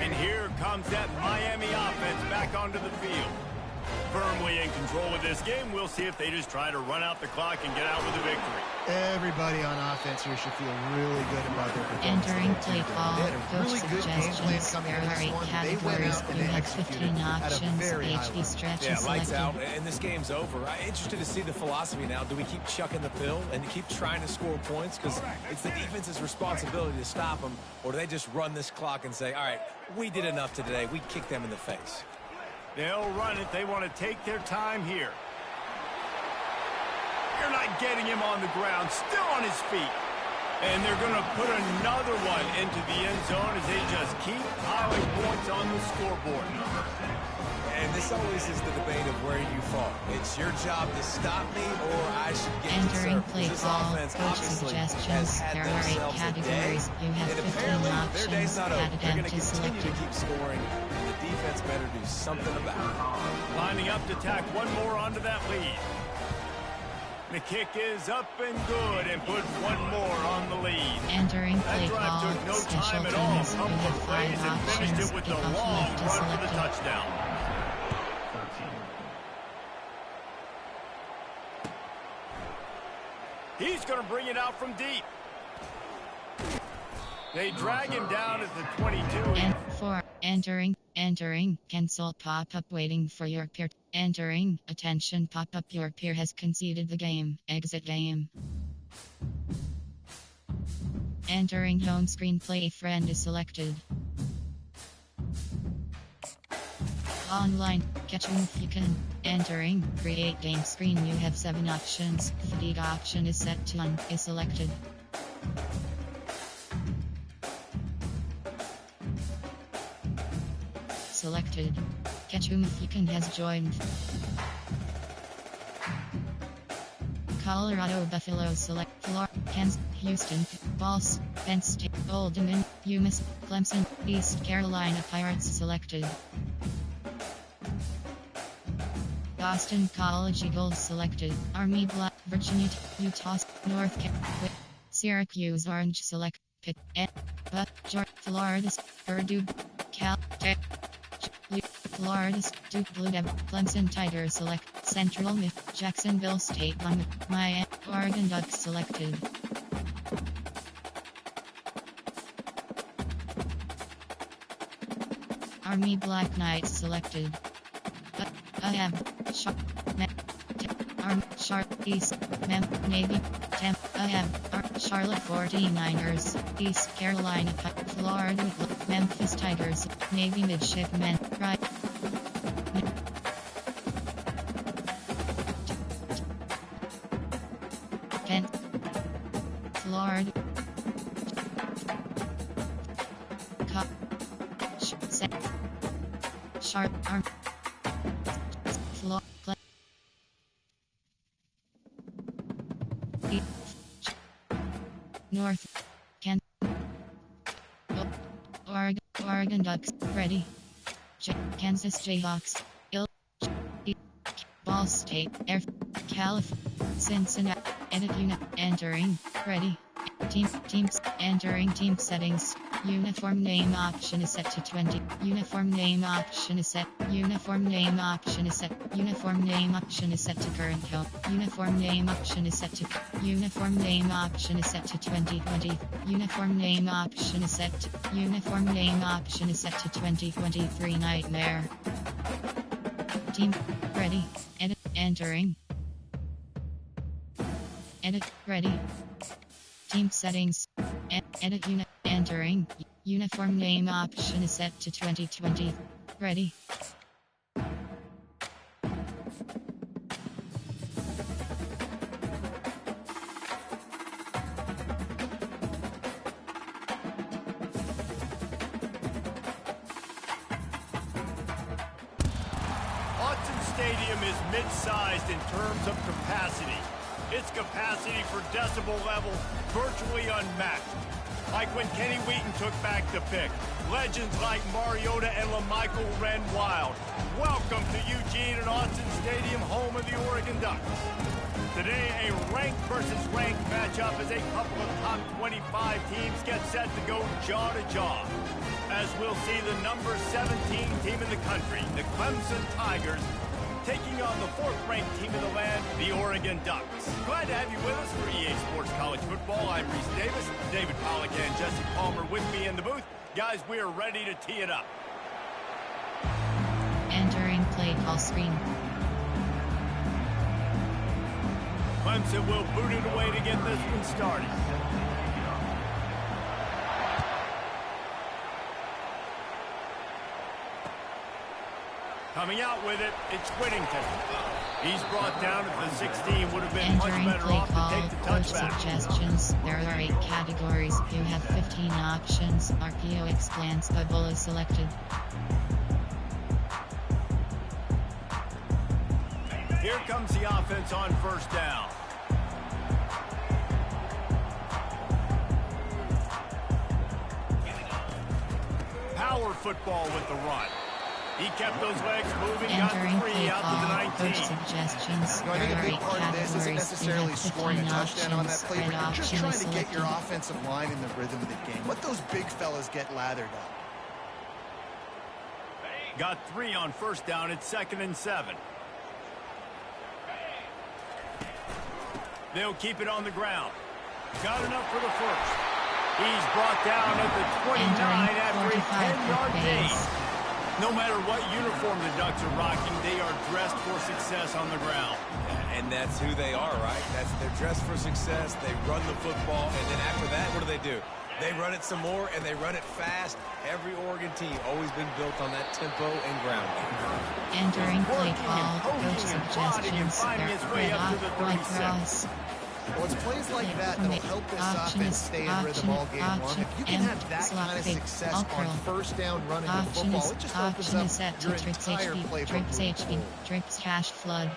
And here comes that Miami offense back onto the field. Firmly in control of this game. We'll see if they just try to run out the clock and get out with a victory. Everybody on offense here should feel really good about their performance. Entering play call, coach suggestions. There are 8 categories. You have 15 options. HD stretch is lights selected. out, and this game's over. I'm interested to see the philosophy now. Do we keep chucking the pill and keep trying to score points? Because it's the defense's responsibility to stop them. Or do they just run this clock and say, all right, we did enough today. We kicked them in the face. They'll run it. They want to take their time here. They're not getting him on the ground. Still on his feet. And they're going to put another one into the end zone as they just keep piling points on the scoreboard. And this always is the debate of where you fall. It's your job to stop me, or I should get to Entering serve. play This call, offense coach obviously has suggestions. had There are 8 themselves a day, categories. You have and 15 apparently their day's options. not over. They're going to Category continue to selected. keep scoring, and the defense better do something about it. Lining up to tack one more onto that lead. The kick is up and good and put one more on the lead. Entering That play drive call, took no special time at all. teams. You Pump have the 5 plays and finished options. it with the Kickoff long left is run for the selected. touchdown. He's going to bring it out from deep. They drag him down at the 22. And 4. Entering, cancel pop-up waiting for your peer. Entering, attention pop-up, your peer has conceded the game. Exit game. Entering home screen, play friend is selected. Online, catch him if you can. Entering, create game screen, you have 7 options. Fatigue option is set to on, is selected. Selected. Catch whom if you can has joined. Colorado Buffalo select. Florida, Kansas, Houston, Balls, Penn State, Old Dominion, UMass, Clemson, East Carolina Pirates selected. Boston College Eagles selected. Army Black, Virginia, Utah, North Carolina, Syracuse Orange select. Pitt, Georgia, Florida, Purdue, Cal, Tech, Florida, Duke Blue Devils, Clemson Tigers select. Central Miss, Jacksonville State Bomb, Miami, Oregon Ducks selected. Army Black Knights selected. I have Sharp, Arm, Sharp, East, Mem, Navy, Temp, I have Charlotte 49ers, East Carolina, Florida, Memphis Tigers, Navy Midshipmen, right. Penn, Florida, Sharp, Arm, North, Oregon Ducks, ready. Kansas Jayhawks, Ball State, Air, California, Cincinnati, entering, ready. Teams, entering team settings. Uniform name option is set to 20. Uniform name option is set. Uniform name option is set. Uniform name option is set to current code. Uniform name option is set to. Uniform name option is set to 2020. Uniform name option is set to. Uniform name option is set to 2023 Nightmare. Team, ready. Edit, entering. Edit, ready. Team settings. Edit unit. Entering. Uniform name option is set to 2020. Ready. Stadium is mid-sized in terms of capacity. Its capacity for decibel level virtually unmatched. Like when Kenny Wheaton took back the pick. Legends like Mariota and LaMichael ran wild. Welcome to Eugene and Austin Stadium, home of the Oregon Ducks. Today, a ranked versus ranked matchup as a couple of top 25 teams get set to go jaw to jaw. As we'll see the number 17 team in the country, the Clemson Tigers, taking on the 4th-ranked team in the land, the Oregon Ducks. Glad to have you with us for EA Sports College Football. I'm Reese Davis, David Pollack and Jesse Palmer with me in the booth. Guys, we are ready to tee it up. Entering play call screen. Clemson will boot it away to get this one started. Coming out with it, it's Whittington. He's brought down at the 16. Would have been much Entering better play off to call, take the coach touchback. suggestions. There are 8 categories. You have 15 options. RPO explains the ball is selected. Here comes the offense on first down. Power football with the run. He kept those legs moving, got the Entering 3 play out call, to the coach 19. suggestions. I There think a are big 8 part of this isn't categories. You necessarily have scoring a 15 touchdown on that options. play, but Red you're just option trying is to get your selected. offensive line in the rhythm of the game. Let those big fellas get lathered up. Got 3 on first down. It's 2nd and 7. They'll keep it on the ground. Got enough for the first. He's brought down at the 29 after a 10-yard gain. No matter what uniform the Ducks are rocking, they are dressed for success on the ground. And that's who they are, right? They're dressed for success. They run the football, and then after that, what do? They run it some more, and they run it fast. Every Oregon team always been built on that tempo and ground game. Entering play Working call, and poking coach and prodding and suggestions. finding There his are way red up to off, the white 36. cross. Well, it's plays like that that'll help this offense stay in rhythm all game long. If you can have that kind of success on first down running the football, it just opens up your entire playbook. Trips HP, trips hash flood.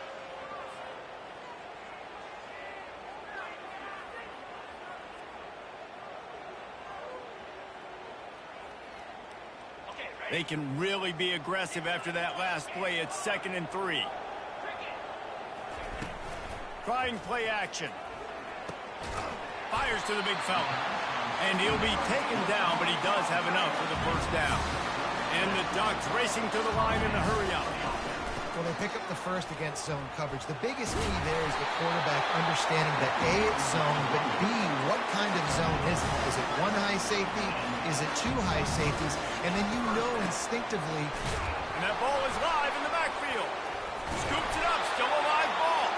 They can really be aggressive after that last play. It's 2nd and 3. Trying play action. Fires to the big fella. And he'll be taken down, but he does have enough for the first down. And the Ducks racing to the line in a hurry up. Well, they pick up the first against zone coverage. The biggest key there is the quarterback understanding that A, it's zone, but B, what kind of zone is it? Is it 1 high safety? Is it 2 high safeties? And then you know instinctively. And that ball is live in the backfield. Scoops it up, still a live ball.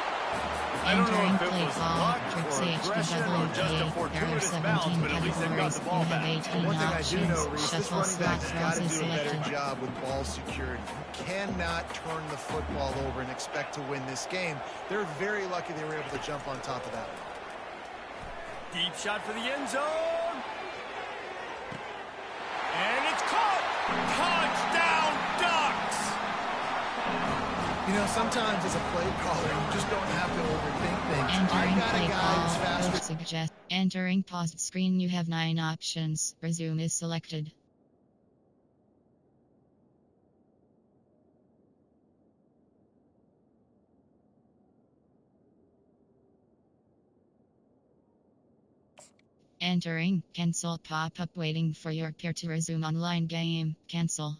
I don't know if it was luck or aggression or just a fortuitous bounce, but at least they've got the ball back. One thing I do know, Reese, this running back's got to do a better job with ball security. You cannot turn the football over and expect to win this game. They're very lucky they were able to jump on top of that one. Deep shot for the end zone. And it's caught. Touchdown, Ducks! You know, sometimes as a play caller, you just don't have to overthink things. Entering I got a play guy who's call, faster. coach suggest. Entering paused screen. You have 9 options. Resume is selected. Entering, cancel pop-up waiting for your peer to resume online game, cancel.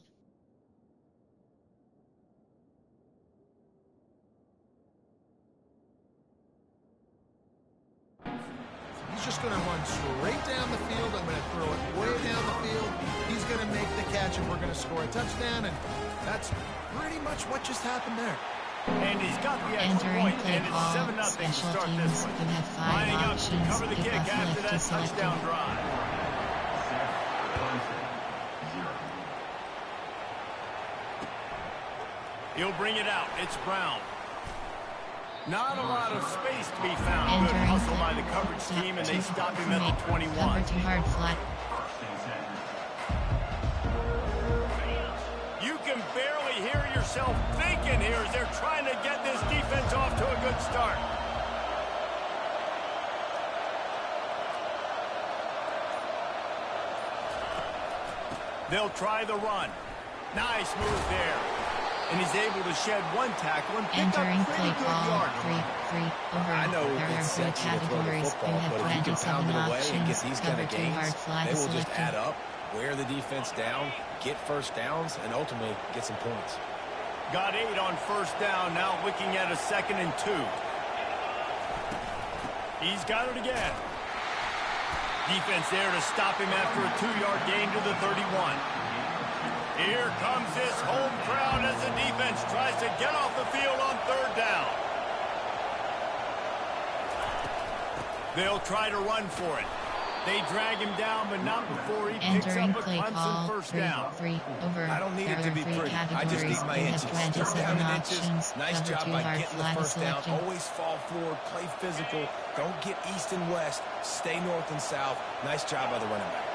He's just going to run straight down the field. I'm going to throw it way down the field. He's going to make the catch, and we're going to score a touchdown, and that's pretty much what just happened there. And he's got the extra Entering point, play and it's call, 7-0 to special start teams. this one. You have 5 Lining up to options. cover the kick Kickoff after left that to selected. touchdown drive. He'll bring it out. It's Brown. Not a lot of space to be found. Good hustle by the coverage team, and they stop him at the 21. Cover too hard flat. You can barely hear yourself thinking here as they're trying to get this defense off to a good start. They'll try the run. Nice move there. And he's able to shed 1 tackle and pick Entering up pretty play good call, yard. 3 over. I know There are it's 3 sexy to throw the categories. football, You have but if you can 27 pound it away and get options. these kind Cover of too gains, hard flat they will just selected. add up, wear the defense down, get first downs, and ultimately get some points. Got 8 on first down, now looking at a 2nd and 2. He's got it again. Defense there to stop him after a 2-yard gain to the 31. Here comes this home crowd as the defense tries to get off the field on 3rd down. They'll try to run for it. They drag him down, but not before he picks Entering up a play Clemson call, first 3, down. 3, over. I don't need it to be Three pretty. I just need categories. my You have inches. 27 7 options. inches. Nice Cover job 2 by hard getting the flat first down. selected. Always fall forward, play physical. Don't get east and west. Stay north and south. Nice job by the running back.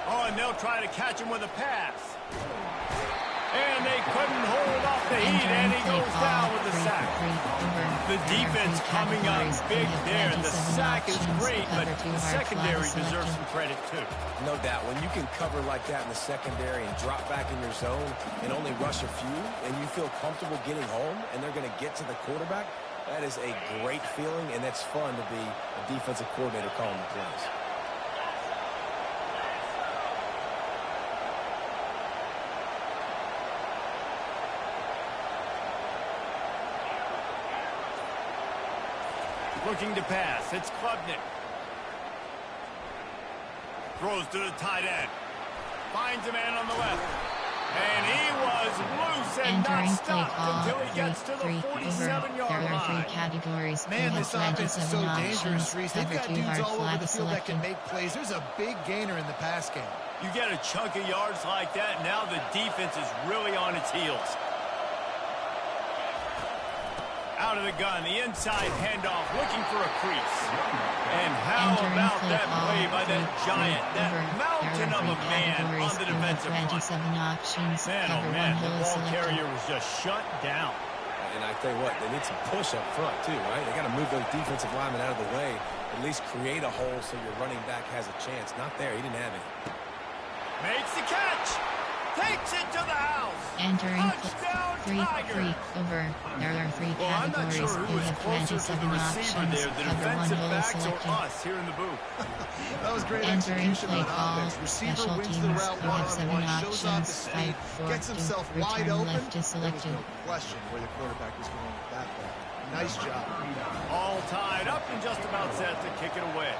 Oh, and they'll try to catch him with a pass. And they couldn't hold off the heat, and he goes down with the sack. The defense coming up big there. The sack is great, but the secondary deserves some credit, too. No doubt. When you can cover like that in the secondary and drop back in your zone and only rush a few, and you feel comfortable getting home, and they're going to get to the quarterback, that is a great feeling, and that's fun to be a defensive coordinator calling the plays. Looking to pass. It's Klubnik. Throws to the tight end. Finds a man on the left. And he was loose and not stopped until he gets to the 47-yard line. There are 3 categories. Man, this offense is so dangerous, Reese. They've got dudes all over the field that can make plays. There's a big gainer in the pass game. You get a chunk of yards like that, now the defense is really on its heels. Out of the gun, the inside handoff, looking for a crease. And how about that play by that giant, that mountain of a man on the defensive front? 27 options. Man, oh man, the ball carrier was just shut down. And I tell you what, they need some push up front too, right? They got to move those defensive linemen out of the way, at least create a hole so your running back has a chance. Not there, he didn't have any. Makes the catch. Takes it to the house. Entering Touchdown, 3, Tigers. over. There are 3 Well, I'm not categories. sure who You is have closer to the 27 receiver options. there, the Cover 1 defensive hole backs or selected. us here in the booth. That was great Entering execution play on call. offense. Receiver Special wins teams. the route You have 7 one-on-one, shows off his options. speed, 5, 4, gets himself 2. wide Return open. left is There was selected. no question where the quarterback was going with that ball. Nice job. All tied up and just about set to kick it away.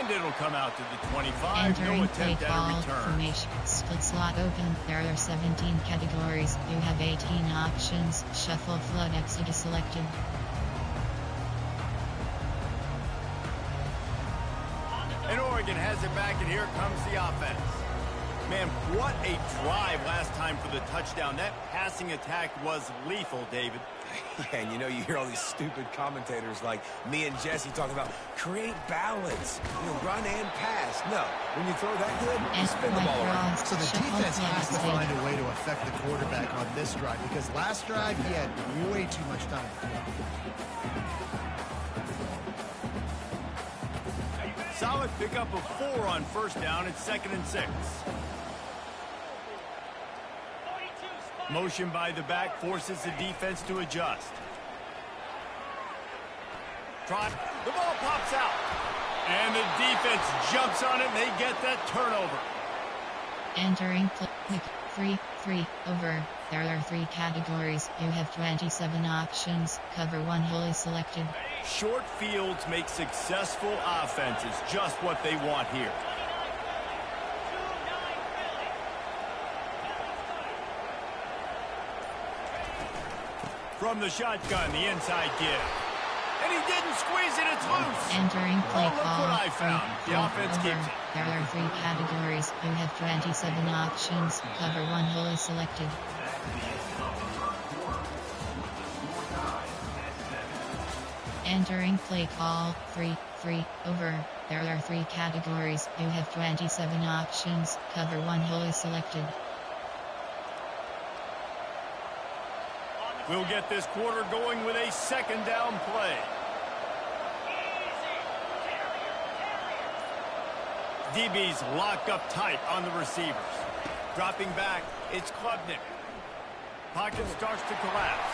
And it'll come out to the 25. No Entering attempt play at a call. return. Formation. Split slot open. There are 17 categories. You have 18 options. Shuffle flood exit is selected. And Oregon has it back, and here comes the offense. Man, what a drive last time for the touchdown. That passing attack was lethal, David. Yeah, and you know, you hear all these stupid commentators like me and Jesse talking about create balance, run and pass. No, when you throw that good, you spin the ball around. So the defense has to find a way to affect the quarterback on this drive, because last drive he had way too much time. Solid pickup of 4 on first down. It's 2nd and 6. Motion by the back forces the defense to adjust. Trot. The ball pops out. And the defense jumps on it, and they get that turnover. Entering play 3, over. There are 3 categories. You have 27 options. Cover 1 hole is selected. Short fields make successful offenses just what they want here. From the shotgun, the inside give. And he didn't squeeze it, it's loose. Entering play Oh, look call. what I found. The offense over. keeps it. There are 3 categories. You have 27 options. Cover 1 hole is selected. Entering play call. 3, over. There are 3 categories. You have 27 options. Cover 1 hole is selected. We'll get this quarter going with a 2nd down play. DB's locked up tight on the receivers. Dropping back, it's Klubnik. Pocket starts to collapse.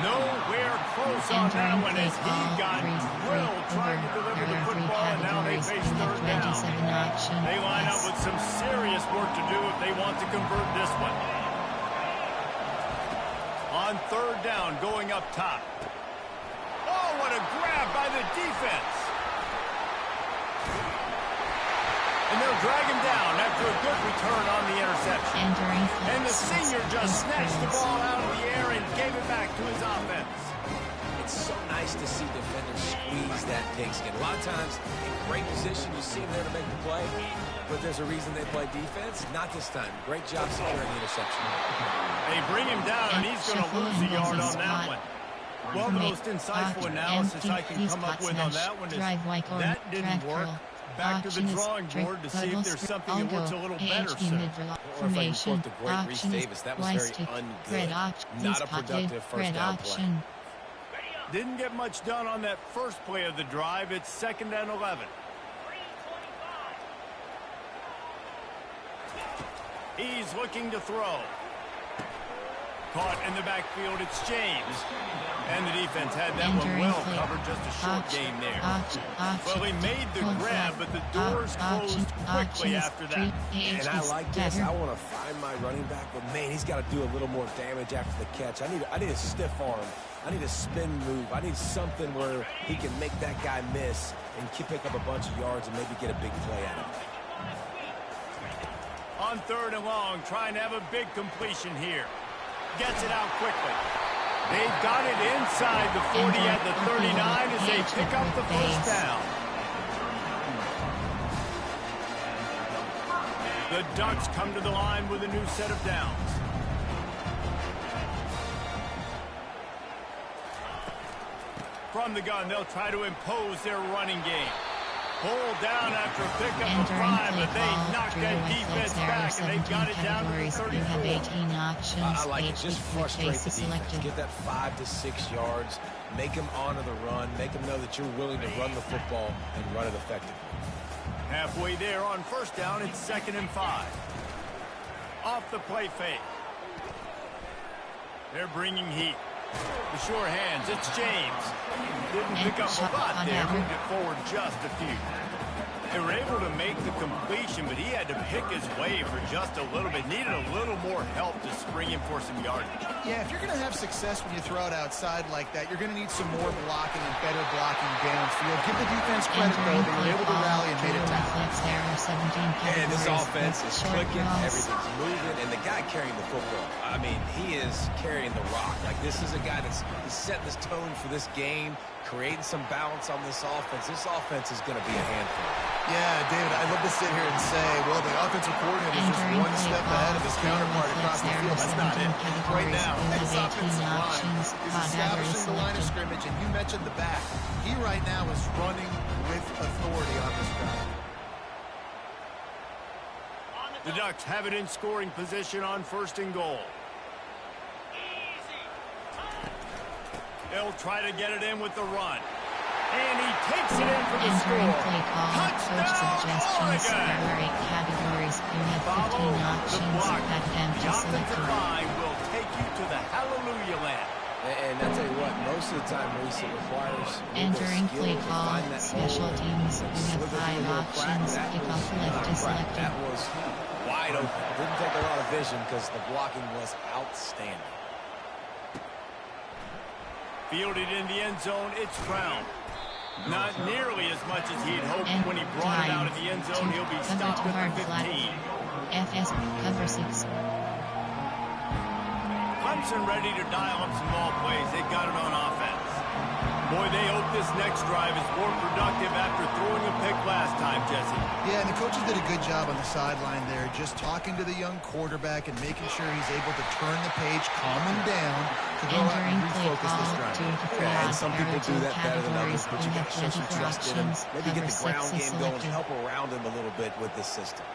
Nowhere close on that one as he got drilled trying to deliver the football, and now they face 3rd down. They line up with some serious work to do if they want to convert this one. On third down, going up top. Oh, what a grab by the defense. And they'll drag him down after a good return on the interception. And the senior just snatched the ball out of the air and gave it back to his offense. It's so nice to see defenders squeeze that pigskin. A lot of times, in great position, you see them there to make the play, but there's a reason they play defense. Not this time. Great job securing the interception. They bring him down, and he's going to lose a yard on that one. Well, the most insightful analysis I can come up with on that one is that didn't work. Back to the drawing board to see if there's something that works a little better, sir. Or if I can quote the great Reese Davis, that was very ungood. Not a productive first down play. Didn't get much done on that first play of the drive. It's 2nd and 11. He's looking to throw. Caught in the backfield, it's James. And the defense had that one well covered, just a short gain there. Well, he made the grab, but the doors closed quickly after that. And I like this. I want to find my running back, but man, he's got to do a little more damage after the catch. I need a stiff arm. I need a spin move. I need something where he can make that guy miss and pick up a bunch of yards and maybe get a big play out of it. On 3rd and long, trying to have a big completion here. Gets it out quickly. They've got it inside the 40 at the 39 as they pick up the first down. The Ducks come to the line with a new set of downs. From the gun, they'll try to impose their running game. Pulled down after a pickup of 5, but they knocked that defense back, and they've got it down to the 34. You have 18 options. I like it. Just frustrate the defense. Get that 5 to 6 yards. Make them honor the run. Make them know that you're willing to run the football and run it effectively. Halfway there on first down, it's 2nd and 5. Off the play fake. They're bringing heat. The sure hands, it's James. Didn't pick up a lot there, moved it forward just a few. They were able to make the completion, but he had to pick his way for just a little bit. Needed a little more help to spring him for some yardage. Yeah, if you're going to have success when you throw it outside like that, you're going to need some more blocking and better blocking downfield. Give the defense credit, though. They were able to rally and made it tackle. And this offense is clicking, everything's moving, and the guy carrying the football, I mean, he is carrying the rock. Like, this is a guy that's setting this tone for this game, creating some balance on this offense. This offense is going to be a handful. Yeah, David, I'd love to sit here and say, well, the offensive coordinator is just one step ahead of his counterpart across the field. That's not it. Right now, his offensive line is establishing the line of scrimmage, and you mentioned the back. He right now is running with authority on this drive. The Ducks have it in scoring position on 1st and goal. They'll try to get it in with the run. And he takes it in for the score. Touchdown, Oregon! Categories. You have 15 options. That empty The offensive selected. line will take you to the hallelujah land. And I tell you what, most of the time, Reese, it requires Entering play call, special teams. You have 5 options. Kickoff left is selected. That was wide open. Didn't take a lot of vision because the blocking was outstanding. Fielded in the end zone, it's Brown. Not nearly as much as he had hoped. When he brought it out of the end zone, he'll be stopped at the 15. FS cover 6. Clemson ready to dial up some ball plays. They've got it on offense. Boy, they hope this next drive is more productive after throwing a pick last time, Jesse. Yeah, and the coaches did a good job on the sideline there, just talking to the young quarterback and making sure he's able to turn the page, calm him down, to go out and refocus this drive. Yeah, and some people do that better than others, but you got to show some trust in him. Maybe get the ground game going, help around him a little bit with this system.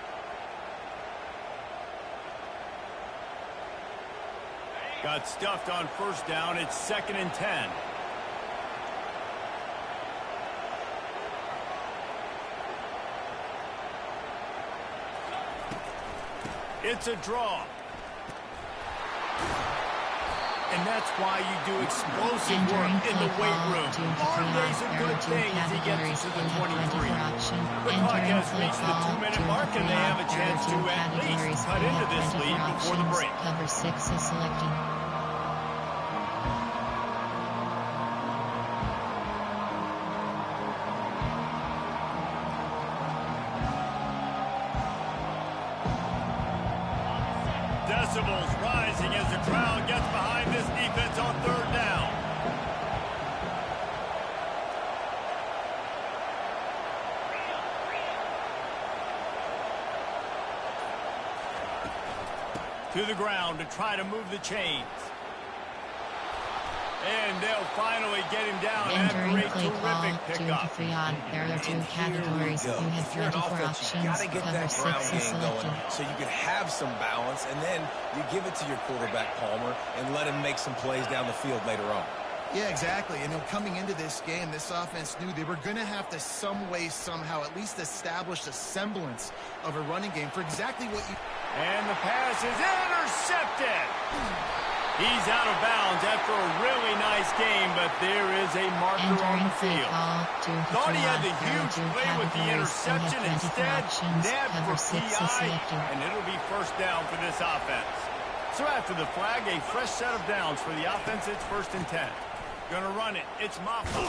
Got stuffed on first down. It's 2nd and 10. It's a draw. And that's why you do explosive work in the weight room. Arm day's a good thing as he gets to the 23. The clock has reached the 2-minute mark, and they have a chance to at least cut into this lead before the break. Cover 6 is selected. Decibels rising as the crowd gets behind this defense on third down. To the ground to try to move the chains. And they'll finally get him down after a terrific pickup. There are two categories. You have 24 options. Cover 6 is selected. So you can have some balance, and then you give it to your quarterback, Palmer, and let him make some plays down the field later on. Yeah, exactly. And coming into this game, this offense knew they were going to have to some way, somehow, at least establish a semblance of a running game for exactly what you... And the pass is intercepted. He's out of bounds after a really nice game, but there is a marker on the field. Thought he had the huge play with the interception. Instead, nabbed for PI, and it'll be first down for this offense. So after the flag, a fresh set of downs for the offense. It's 1st and 10. Gonna run it. It's Maffa.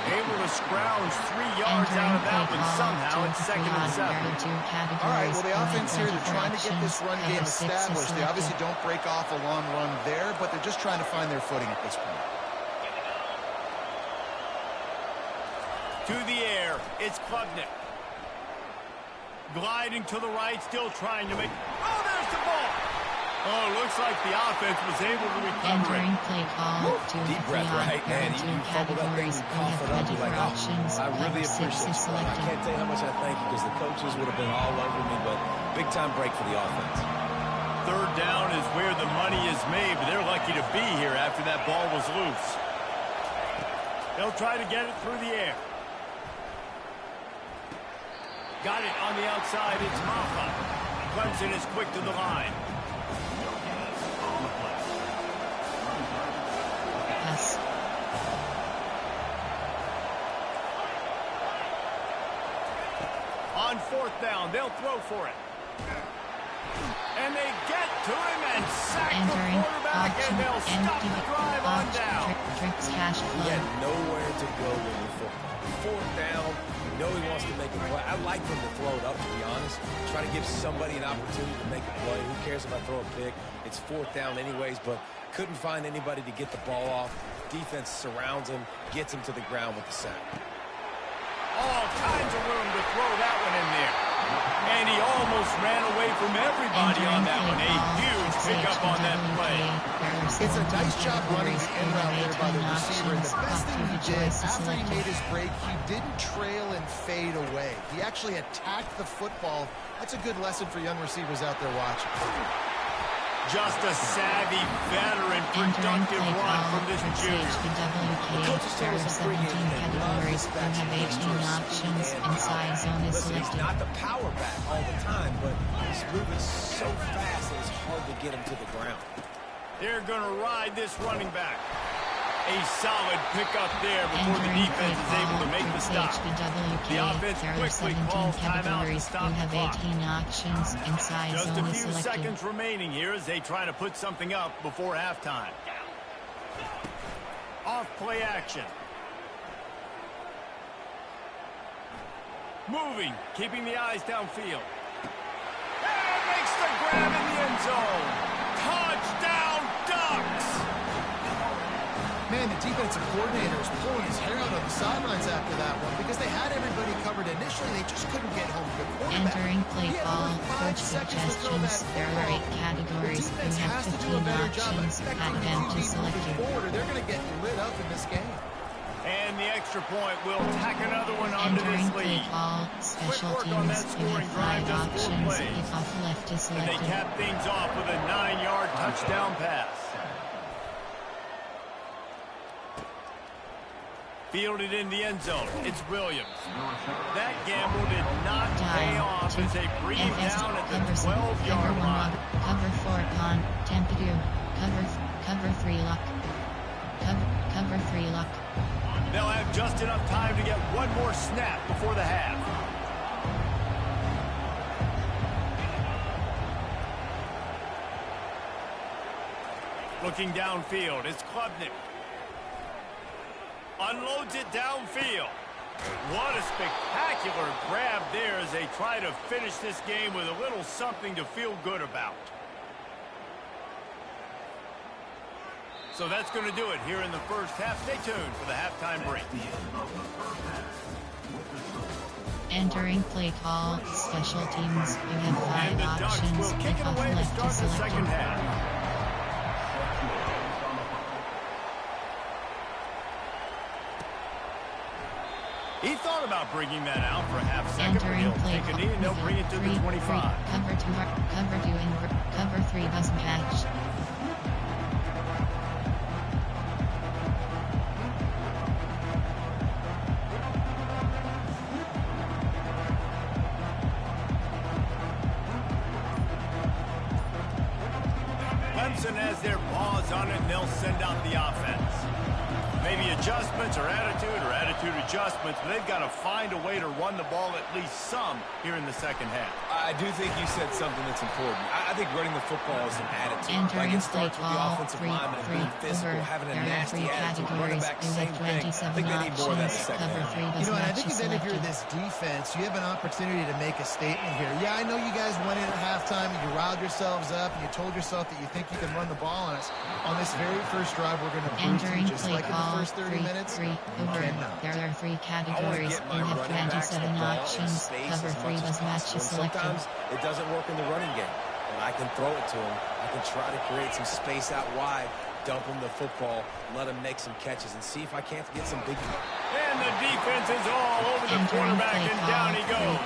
Able to scrounge 3 yards out of that one somehow. It's 2nd and 7. All right, well, the offense here, they're trying to get this run game established. They obviously don't break off a long run there, but they're just trying to find their footing at this point. To the air, it's Klubnik. Gliding to the right, still trying to make... Oh, there's the ball! Oh, looks like the offense was able to recover it. Play call Deep breath, right? Man, you fumbled that thing, you cough it up, you're like, oh, I really appreciate you. I can't tell you how much I thank you because the coaches would have been all over me, but big-time break for the offense. Third down is where the money is made, but they're lucky to be here after that ball was loose. They'll try to get it through the air. Got it on the outside. It's Maffa. Clemson is quick to the line. Yes. On 4th down, they'll throw for it. And they get to him and sack the quarterback, and they'll stop the drive on down. He had nowhere to go with the football. 4th down, you know he wants to make a play. I like him to throw it up, to be honest. Try to give somebody an opportunity to make a play. Who cares if I throw a pick? It's 4th down anyways, but couldn't find anybody to get the ball off. Defense surrounds him, gets him to the ground with the sack. All kinds of room to throw that one in there. And he almost ran away from everybody on that one. A huge pickup on that play. It's a nice job running the in route there by the receiver. And the best thing he did, after he made his break, he didn't trail and fade away. He actually attacked the football. That's a good lesson for young receivers out there watching. Just a savvy, veteran, productive run from this junior. There are 17 categories. You have 18 options, and size zone is selected. He's not the power back all the time, but he's moving so fast that it's hard to get him to the ground. They're going to ride this running back. A solid pickup there before the defense is able to make the stop. The offense quickly calls timeout to stop the clock. You have 18 options, and size Just zone a is few selected. seconds remaining here as they try to put something up before halftime. Off play action. Moving, keeping the eyes downfield. And makes the grab in the end zone. Touchdown, Ducks! Man, the defensive coordinator is pulling his hair out on the sidelines after that one because they had everybody covered initially. They just couldn't get home to the quarterback. Entering play call, coach suggestions. There are 8 categories. You have 15 options. Add them to selected. They're going to get lit up in this game. And the extra point will tack another one onto this Entering play lead. call, special Quick work on that teams. You scoring have 5 drive, just 4 options. plays. Kickoff left is And they selected. cap things off with a 9-yard touchdown pass. Fielded in the end zone. It's Williams. That gamble did not pay off as they breathe down at the 12-yard line. Cover 4 con, Tempadu. Cover 3 lock. Cover 3 lock. They'll have just enough time to get one more snap before the half. Looking downfield, it's Klubnik. Unloads it downfield. What a spectacular grab there as they try to finish this game with a little something to feel good about. So that's going to do it here in the first half. Stay tuned for the halftime break. Entering play call, special teams. You have 5 options. Will kick it away to start the second half. He thought about bringing that out for a half second, but he'll take a knee and they'll bring it to the 25. Cover 2, cover 3 bus match. Clemson has their paws on it, and they'll send out the offense. Maybe adjustments or attitude adjustments, but they've got to find a way to run the ball at least some here in the second half. I do think you said something that's important. I think running the football is an attitude. Entering like it starts with the ball, offensive lineman being physical, having a nasty attitude. Running back, same thing. I think they need more of that in the second half. And I think then if you're this defense, you have an opportunity to make a statement here. Yeah, I know you guys went in at halftime and you riled yourselves up and you told yourself that you think you can run the ball on us. On this very first drive, we're going to prove to you, just like in the first 30 minutes, you cannot. There are 3 categories. You have 27 options. Cover 3 bus matches selected. Sometimes it doesn't work in the running game, but I can throw it to him. I can try to create some space out wide, dump him the football, let him make some catches, and see if I can't get some big. And the defense is all over the quarterback, and down he goes.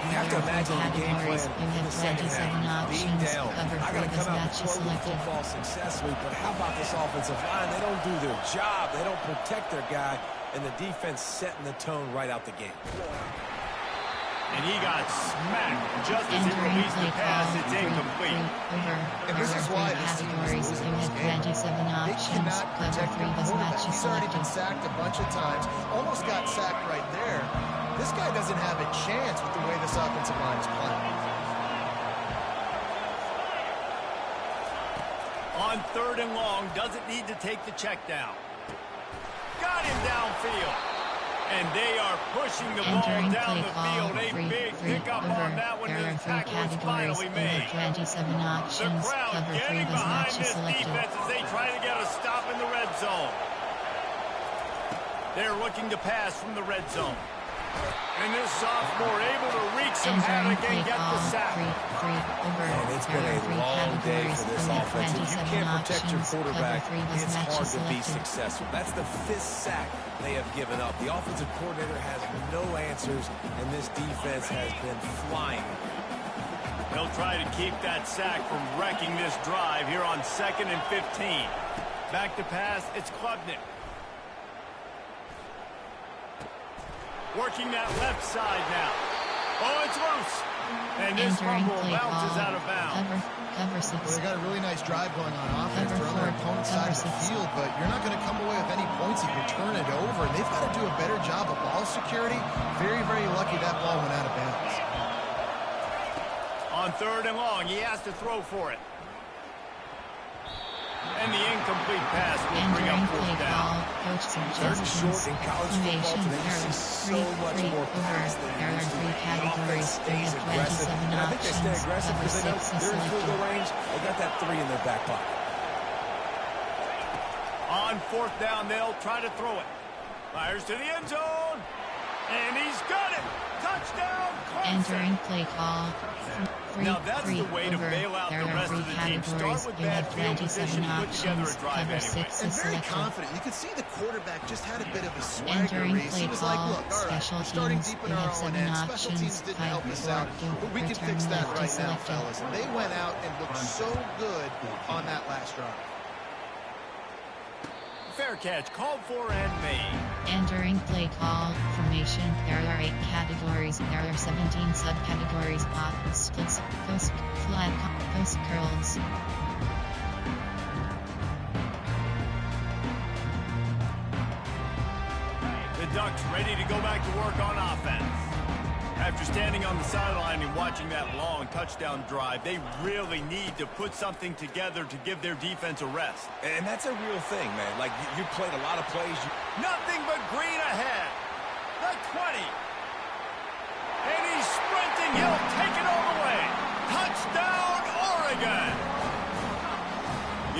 You have to imagine the game plan in the second half. Being down, I got to come out and throw the football successfully, but how about this offensive line? They don't do their job. They don't protect their guy, and the defense setting the tone right out the gate. And he got smacked just as he released the pass. It's incomplete. And this is why this team is losing this game. They cannot protect their quarterback. He's already been sacked a bunch of times. Almost got sacked right there. This guy doesn't have a chance with the way this offensive line is playing. On 3rd and long, doesn't need to take the check down. Got him downfield. And they are pushing the ball down the field. A big pickup on that one. The tackle is finally made. 27 options. The crowd Cover 3 getting bus behind matches this selected. defense as they try to get a stop in the red zone. They're looking to pass from the red zone. And this sophomore able to wreak some havoc and get the sack. And it's been a long day for this offense. If you can't protect your quarterback, it's hard to be successful. That's the 5th sack they have given up. The offensive coordinator has no answers, and this defense has been flying. They'll try to keep that sack from wrecking this drive here on 2nd and 15. Back to pass, it's Klubnik. Working that left side now. Oh, it's loose. And this fumble bounces out of bounds. Cover 6. Well, they got a really nice drive going on offense. They're on their opponent's side of the field, but you're not going to come away with any points if you turn it over. And they've got to do a better job of ball security. Very, very lucky that ball went out of bounds. On 3rd and long, he has to throw for it. And the incomplete pass will bring up 4th down. Coach Third and short in college football today, you see so much more pass than there are 3 categories. Stays aggressive. And I think they stay aggressive because they know they're in field goal range. They got that 3 in their back pocket. On 4th down, they'll try to throw it. Fires to the end zone. And he's got it. Touchdown, Clemson. Entering play call. Now that's the way to bail out the rest of the team. Start with bad field position, put together a drive anyway. And very confident. You could see the quarterback just had a bit of a swagger race. He was like, look, all right, we're starting deep in our own end. Special teams didn't help us out, but we can fix that right now, fellas. And they went out and looked so good on that last drive. Fair catch, called for and made. Entering play call formation. There are 8 categories. There are 17 subcategories. Pop, splits, post, flat, post curls. The Ducks ready to go back to work on offense. After standing on the sideline and watching that long touchdown drive, they really need to put something together to give their defense a rest. And that's a real thing, man. Like, you played a lot of plays. Nothing but green ahead. The 20. And he's sprinting. He'll take it all the way. Touchdown, Oregon.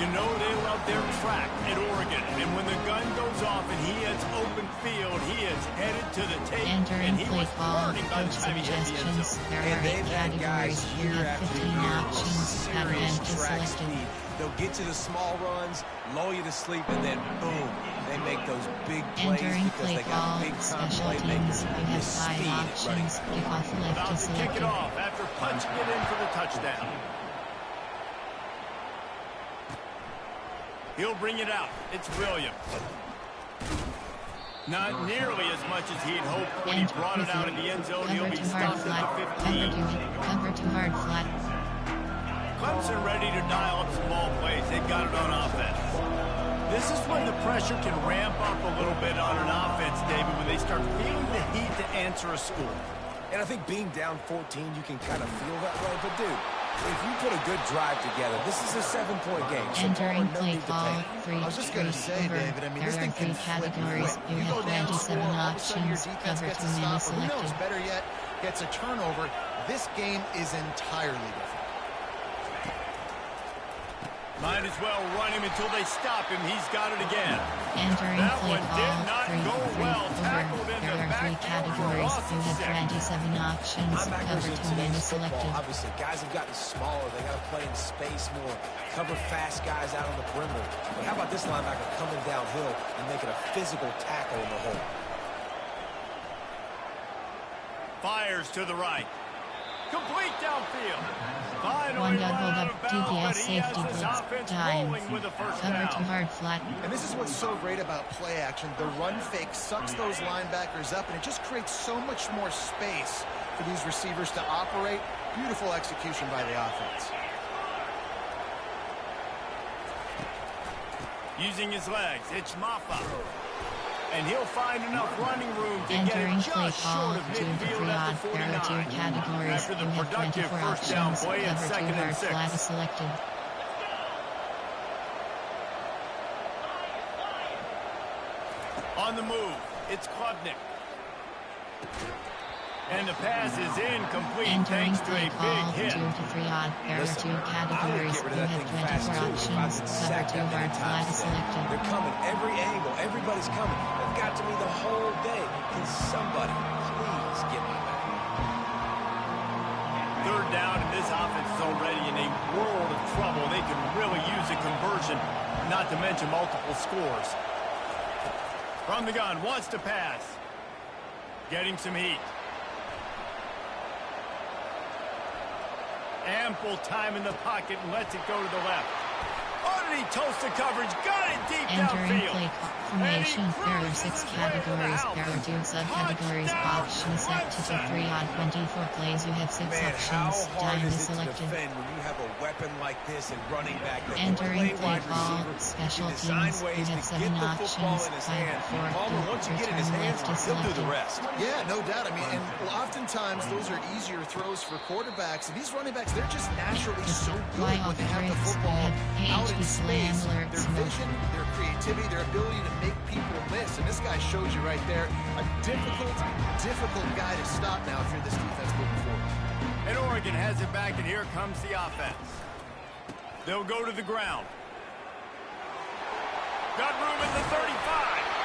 You know they love their track at Oregon. And when the gun goes off and he hits open field, he is headed to the tape. Entering he play was ball, burning by the coach time he hit the end suggestions. zone. There are 8 categories. You have 15 options. Serious Pattern track selected. speed. They'll get you the small runs, lull you to sleep, and then boom, they make those big plays Entering because play they got ball, big time special teams. playmakers. You have 5 options. Kickoff left About is to kick selected. it off after punching it in for the touchdown. He'll bring it out. It's Williams. Not nearly as much as he'd hoped when he brought it out in the end zone. He'll be stopped at the 15. Cover to hard flat. Clemson ready to dial up some ball plays. They got it on offense. This is when the pressure can ramp up a little bit on an offense, David, when they start feeling the heat to answer a score. And I think being down 14, you can kind of feel that way. But, dude, if you put a good drive together, this is a 7-point game. So Entering no play need to ball, panic. 3 I was just going to say, David, I mean, this there are thing 3 can flip categories. quick. You You have go down, 27 score, all of a sudden your options. defense Cover gets to a many stop, or who knows, selected. better yet, gets a turnover. This game is entirely different. Might as well run him until they stop him. He's got it again. Entering That play one ball, did not 3 go well. Tackled over. in There the are 3 backfield for a categories. loss You of have 6. 27 options. Linebackers Cover in to many today's selected. football, obviously, guys have gotten smaller. They got to play in space more, cover fast guys out on the perimeter. But how about this linebacker coming downhill and making a physical tackle in the hole? Fires to the right. Complete downfield. One Finally down, run hold out up, of bounds, DPS but he has safety his blitz, offense time. rolling with a first Cover to down. hard flat. And this is what's so great about play action. The run fake sucks those linebackers up, and it just creates so much more space for these receivers to operate. Beautiful execution by the offense. Using his legs, it's Maffa. And he'll find enough running room to Entering get it play just ball, short of 2 to 3 midfield at the odd. There are 2 49. categories. After the You have productive 24 first down options. play at Cover to 2nd and hard 6. flat is selected. On the move, it's Klubnik. And the pass is incomplete Entering thanks to a play ball, big 2 hit. to 3 odd. There are 2 Listen, I would categories. get rid You of that have thing fast, 24 too, if I options. could Cover sack to that many hard flat times is today. selected. They're coming every angle. Everybody's coming. They've got to me the whole day. Can somebody please get me back? Third down, and this offense is already in a world of trouble. They can really use a conversion, not to mention multiple scores. From the gun, wants to pass. Getting some heat. Ample time in the pocket and lets it go to the left. Oh, did he toast the coverage? Got it deep Entering downfield. play formation, there are 6 categories. There are 2 subcategories. Options set to 3 odd. 24 plays. You have 6 Man, how options. hard Time is is it to selected. defend when you have a weapon like this and running back that Entering can play wide ball, receiver, special can design teams. ways You to have 7 get the football options. in his 5, hand. 4, Palmer, once you get it in his return hands, left is he'll do the selected. rest. Yeah, no doubt. I mean, and oftentimes those are easier throws for quarterbacks. And these running backs, they're just naturally so good when they have the football out in space. Their vision, their creativity, their ability to make people miss. And this guy shows you right there a difficult guy to stop now if you're this defense moving forward. And Oregon has it back, and here comes the offense. They'll go to the ground. Got room at the 35.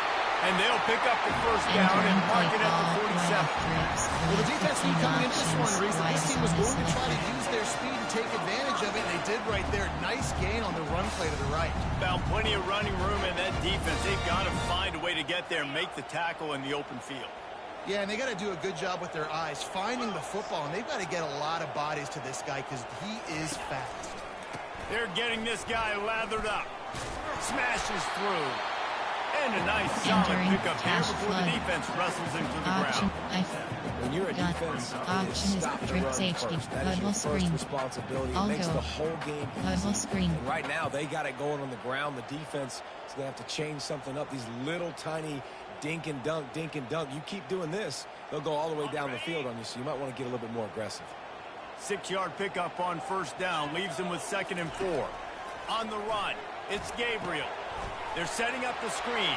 And they'll pick up the first down and mark it at the 47. Well, the defense knew coming into this one, Reese, that this team was going to try to use their speed to take advantage of it, and they did right there. Nice gain on the run play to the right. Found plenty of running room in that defense. They've got to find a way to get there and make the tackle in the open field. Yeah, and they got to do a good job with their eyes, finding the football, and they've got to get a lot of bodies to this guy because he is fast. They're getting this guy lathered up. Smashes through. And a nice solid pickup here before the defense wrestles him to the ground. When you're a defense, option is stop the trick run safety. first. That is your first responsibility. It makes the whole game easy. And right now, they got it going on the ground. The defense is going to have to change something up. These little tiny dink and dunk, dink and dunk. You keep doing this, they'll go all the way down the field on you, so you might want to get a little bit more aggressive. 6-yard pickup on first down. Leaves them with 2nd and 4. On the run, it's Gabriel. They're setting up the screen.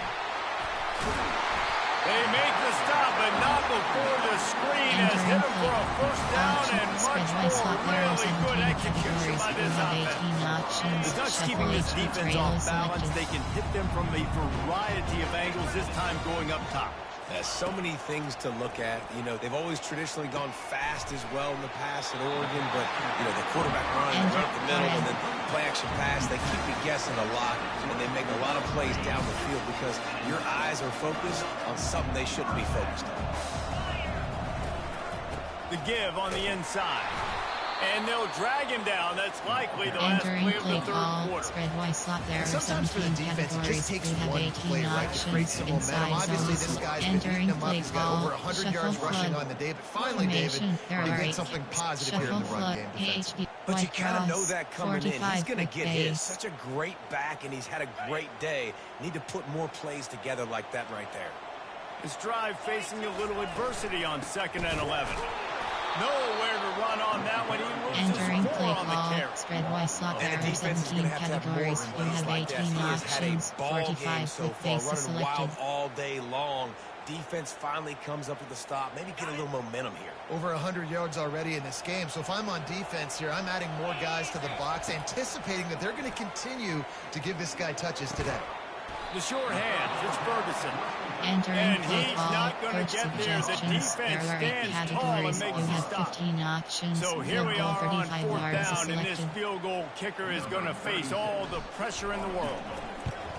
They make the stop, but not before the screen has hit him for a first down and Spread slot there are 17 categories. We have 18 options. The Ducks Shuffle keeping his H defense rail off is balance. selected. They can hit them from a variety of angles, this time going up top. There's so many things to look at. You know, they've always traditionally gone fast as well in the past at Oregon, but, you know, the quarterback run up the middle and then play action pass, they keep you guessing a lot, and they make a lot of plays down the field because your eyes are focused on something they shouldn't be focused on. The give on the inside. And they'll drag him down. That's likely the last play of the third quarter. Spread Y slot there are Sometimes for the 17 defense, it just categories. takes We have one 18 play, right, to create options. some momentum. Inside Obviously, zones. this guy's been Entering eating them up. play He's got over 100 yards Shuffle rushing flood. on the day. But finally, David, Formation. There we are get 8. something positive here in Shuffle the run flood. game defensively. PHP. But you White kind of know cross. that coming in. He's going to get his. base. Such a great back, and he's had a great day. Need to put more plays together like that right there. His drive facing a little adversity on 2nd and 11. Nowhere to run on that one. He loses Entering 4 play on the call. carry. Spread Y slot And there the are defense is 17 going to have more categories. You plays have like that. 18 He has had a options. ball game 45 so with far, bases running wild selected. all day long. Defense finally comes up with a stop. Maybe get a little momentum here. Over 100 yards already in this game. So if I'm on defense here, I'm adding more guys to the box, anticipating that they're going to continue to give this guy touches today. The short hands. It's Ferguson. Entering And play he's call. not going Coach to get there. The suggestions. There defense are 8 stands tall and categories. makes You the have stop. 15 options. So here we Field goal are on 35 4th yards is down, and this selected. field goal kicker is going to face all the pressure in the world.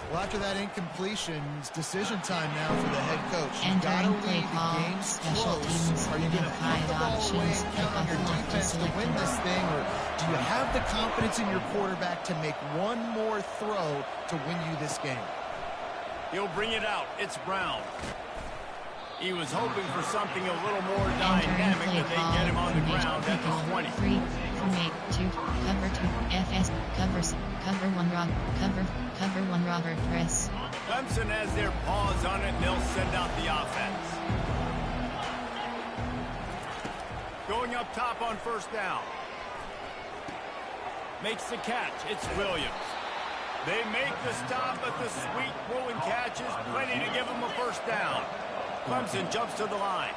Well, after that incompletion, it's decision time now for the head coach. You've got to Entering play lead the call. game Special close. teams. Are you You going to have put the 5 ball away options. and count on your Kickoff left is defense to win selected. this thing, or do you have the confidence in your quarterback to make one more throw to win you this game? He'll bring it out. It's Brown. He was hoping for something a little more Entering dynamic, play and they call. get him on the Formation ground at the pickle. 20. 3 from 8 2 cover 2 FS cover 1 rock cover 1 Robert press. Clemson has their paws on it, and they'll send out the offense. Going up top on 1st down. Makes the catch. It's Williams. They make the stop, but the sweet throw and catch is plenty to give them a 1st down. Clemson jumps to the line.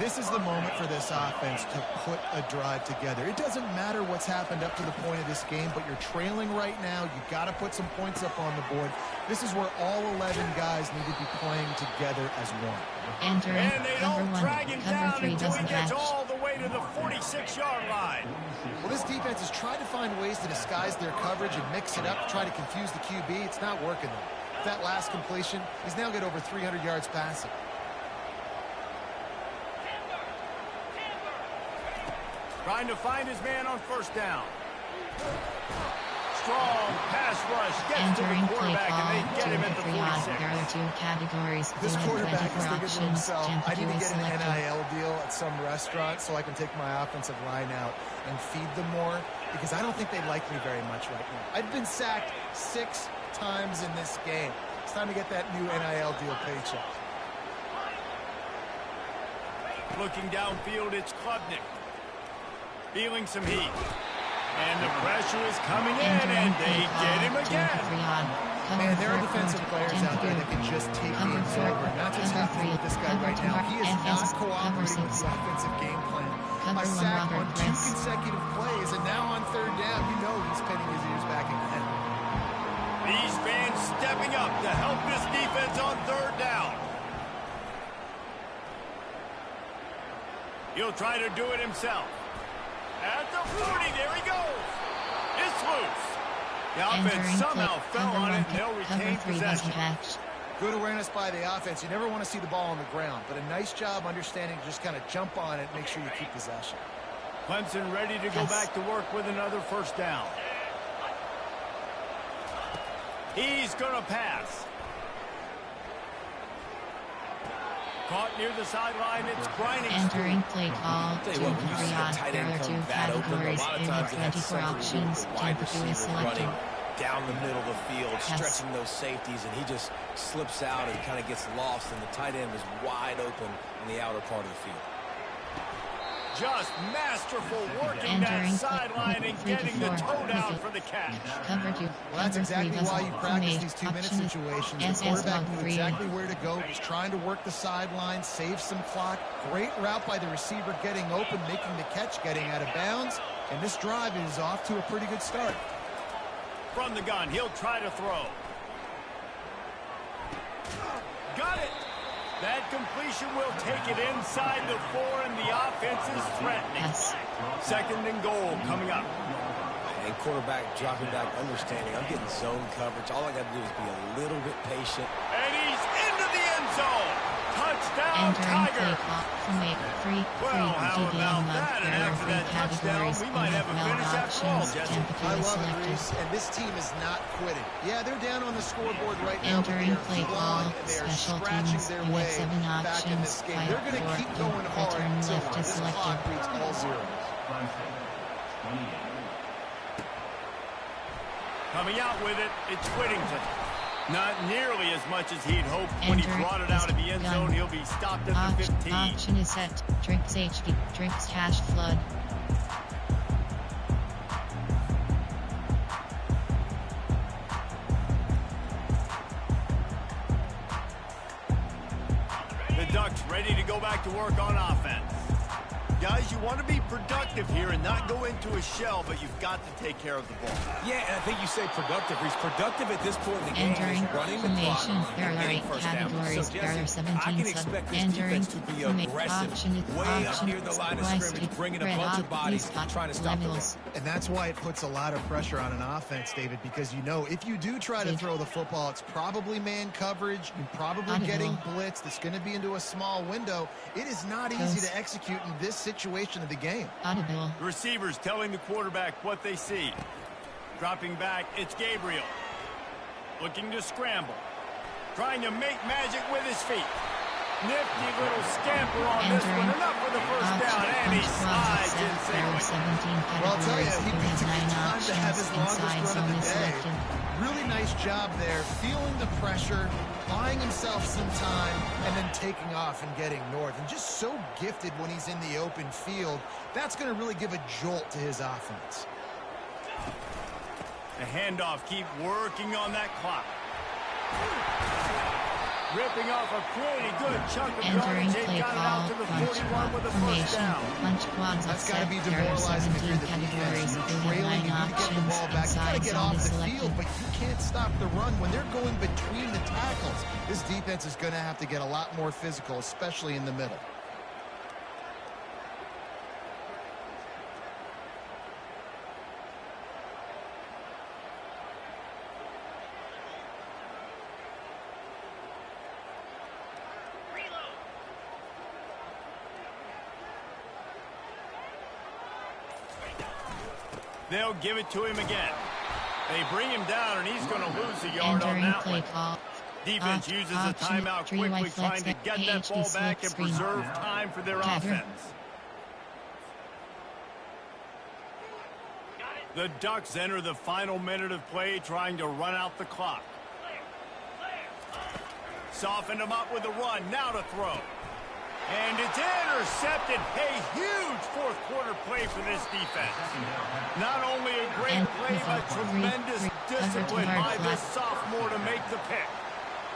This is the moment for this offense to put a drive together. It doesn't matter what's happened up to the point of this game, but you're trailing right now. You've got to put some points up on the board. This is where all 11 guys need to be playing together as one. Entering And they cover don't 1 drag him cover down 3 until he doesn't gets match. all the way to the 46-yard line. Well, this defense has tried to find ways to disguise their coverage and mix it up, try to confuse the QB. It's not working though. That last completion, he's now got over 300 yards passing. Trying to find his man on 1st down. Strong pass rush gets Entering to the play quarterback, call. and they get him at the 2 3 46. There are 2 categories. This You have quarterback 24 is thinking to options. himself, I need to Temperature get an selected. NIL deal at some restaurant so I can take my offensive line out and feed them more, because I don't think they like me very much right now. I've been sacked 6 times in this game. It's time to get that new NIL deal paycheck. Looking downfield, it's Klubnik. Feeling some heat. And the pressure is coming in, Entering and they play get him call. 2 again. 3 on. Cover Man, there are 4 defensive players out there that can just take Cover games 4, over. Not just cover happening 3, with this guy cover right 2, now. He is FS, not cover cooperating with 6. the offensive game plan. Cover A 1 sack Robert on 2 press. consecutive plays, and now on 3rd down, you know he's pinning his ears back again. These fans stepping up to help this defense on 3rd down. He'll try to do it himself. At the 40, there he goes. It's loose. The offense Entering somehow play, fell cover on 1 it, and they'll retain cover 3 possession. doesn't match. Good awareness by the offense. You never want to see the ball on the ground, but a nice job understanding to just kind of jump on it, make sure you keep possession. Clemson ready to go Yes. back to work with another 1st down. He's going to pass. Caught near the sideline, it's grinding. Entering play call. Tell 2 you what, when you 3 see a on. tight There end are 2 come that open, a categories. lot of You have times they have 24 something to do options. with the wide Temperature is receiver selected. running down the middle of the field, Yes. stretching those safeties, and he just slips out and kind of gets lost, and the tight end was wide open in the outer part of the field. Just masterful working that sideline and getting the toe down for the catch. Cover 2. Well, that's exactly why you practice these 2-minute situations. The quarterback knew exactly where to go. He's trying to work the sideline, save some clock. Great route by the receiver getting open, making the catch, getting out of bounds. And this drive is off to a pretty good start. From the gun, he'll try to throw. Got it. That completion will take it inside the 4, and the offense is threatening. Yes. 2nd and goal coming up. And quarterback dropping back, understanding I'm getting zone coverage. All I got to do is be a little bit patient. And he's into the end zone. Touchdown, Tiger. Well, how about that? And after that touchdown, we might have a finish after all, Jesse. I love it, Reese, and this team is not quitting. Yeah, they're down on the scoreboard right now, but Entering play call, special teams, you have 7 options, 5, 4, they're going to keep going hard return until left is this clock selected. reads all zeros. Coming out with it, it's Whittington. Not nearly as much as he'd hoped. When he brought it out of the end zone, he'll be stopped at the 15. Option is set. Drips HD. Drips cash flood. The Ducks ready to go back to work on offense. Guys, you want to be productive here and not go into a shell, but you've got to take care of the ball. Yeah, and I think you say productive. He's productive at this point in the game. Entering He's running the formation. clock. There are 8 categories. There are 17 sub. Entering to be aggressive. Way up near the line of scrimmage, bringing a bunch of bodies, trying to stop the run. And that's why it puts a lot of pressure on an offense, David, because you know if you do try to throw the football, it's probably man coverage. You're probably getting blitzed. It's going to be into a small window. It is not easy to execute in this situation of the game. Audible. The receivers telling the quarterback what they see. Dropping back, it's Gabriel. Looking to scramble. Trying to make magic with his feet. Nifty little scamper on this one. Enough for the first down, and he slides in safely. Well, I'll tell you, he picked a good time to have his longest run of the day. Really nice job there, feeling the pressure, buying himself some time, and then taking off and getting north. And just so gifted when he's in the open field. That's going to really give a jolt to his offense. The handoff, keep working on that clock. Ripping off a pretty good chunk of Entering yardage. They've play got it out to the call, 41 with a first formation, down. punch quads That's got to set. be There are demoralizing if 17 you're the defense. categories. You're You have trailing, 9 you need to get the options. ball back. You got to Inside get zone off is the selected. field, but you can't stop the run when they're going between the tackles. This defense is going to have to get a lot more physical, especially in the middle. They'll give it to him again. They bring him down, and he's going to lose a yard on Entering that play one. call. Defense uses a timeout quickly, trying to get that ball back and preserve time for their offense. The Ducks enter the final minute of play, trying to run out the clock. Softened him up with a run, now to throw. And it's intercepted. A huge fourth quarter play for this defense. Not only a great play, but tremendous discipline by this sophomore to make the pick.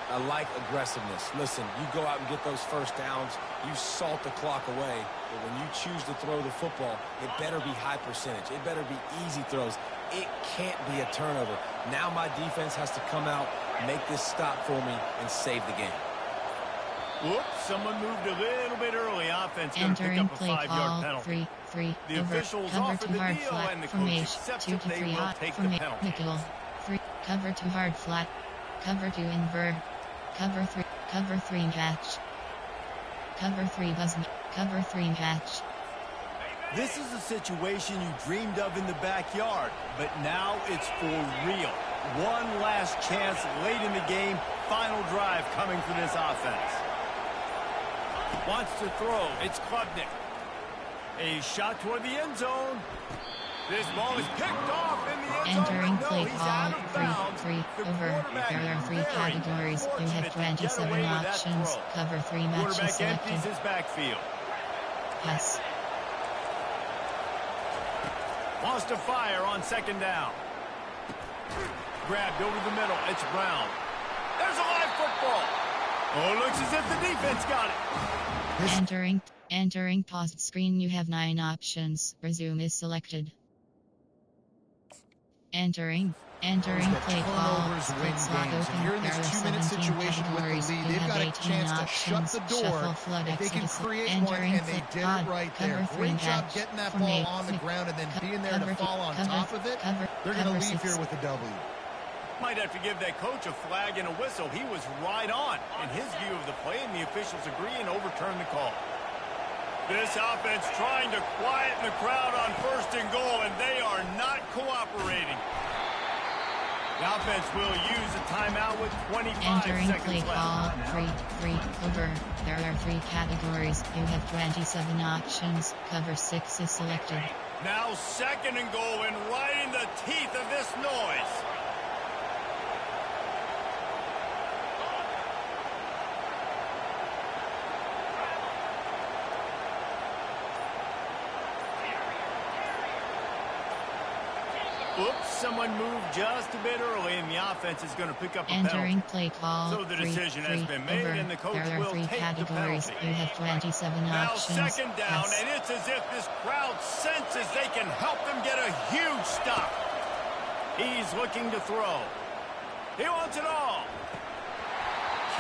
I like aggressiveness. Listen, you go out and get those first downs, you salt the clock away, but when you choose to throw the football, it better be high percentage. It better be easy throws. It can't be a turnover. Now my defense has to come out, make this stop for me, and save the game. Whoops, someone moved a little bit early. Offense going to pick up a 5-yard penalty. The officials offer the deal, and the coach accepts it. They will take the penalty. Cover 2 hard flat. Cover 2 invert. Cover 3. Cover 3 match. Cover 3 buzzer. Cover 3 match. This is a situation you dreamed of in the backyard, but now it's for real. One last chance late in the game. Final drive coming for this offense. Wants to throw. It's Klubnik. A shot toward the end zone. This ball is picked off in the end zone. Entering No, play he's call, out of bounds. 3 over. There are 3 categories. You have 27 options. Cover 3 matches Quarterback selected. empties his backfield. Yes. Wants to fire on second down. Grabbed over the middle. It's Brown. There's a live football. Oh, looks as if the defense got it. Entering paused screen. You have 9 options. Resume is selected. Entering play call. Split slot open. You're in this 2-minute situation with the lead. They've got a chance to shut the door. If they can create one, and they did it right there. Great job getting that ball on the ground and then being there to fall on top of it. They're going to leave here with a W. Might have to give that coach a flag and a whistle. He was right on in his view of the play, and the officials agree and overturn the call. This offense trying to quieten the crowd on 1st and goal, and they are not cooperating. The offense will use a timeout with 25 seconds play left. Call 3 over. There are 3 categories. You have 27 options. Cover 6 is selected. Now 2nd and goal, and right in the teeth of this noise. Oops, someone moved just a bit early, and the offense is going to pick up a penalty. Play call. So the decision has been made, and the coach will take the penalty. You have 27 now options. 2nd down, and it's as if this crowd senses they can help them get a huge stop. He's looking to throw. He wants it all.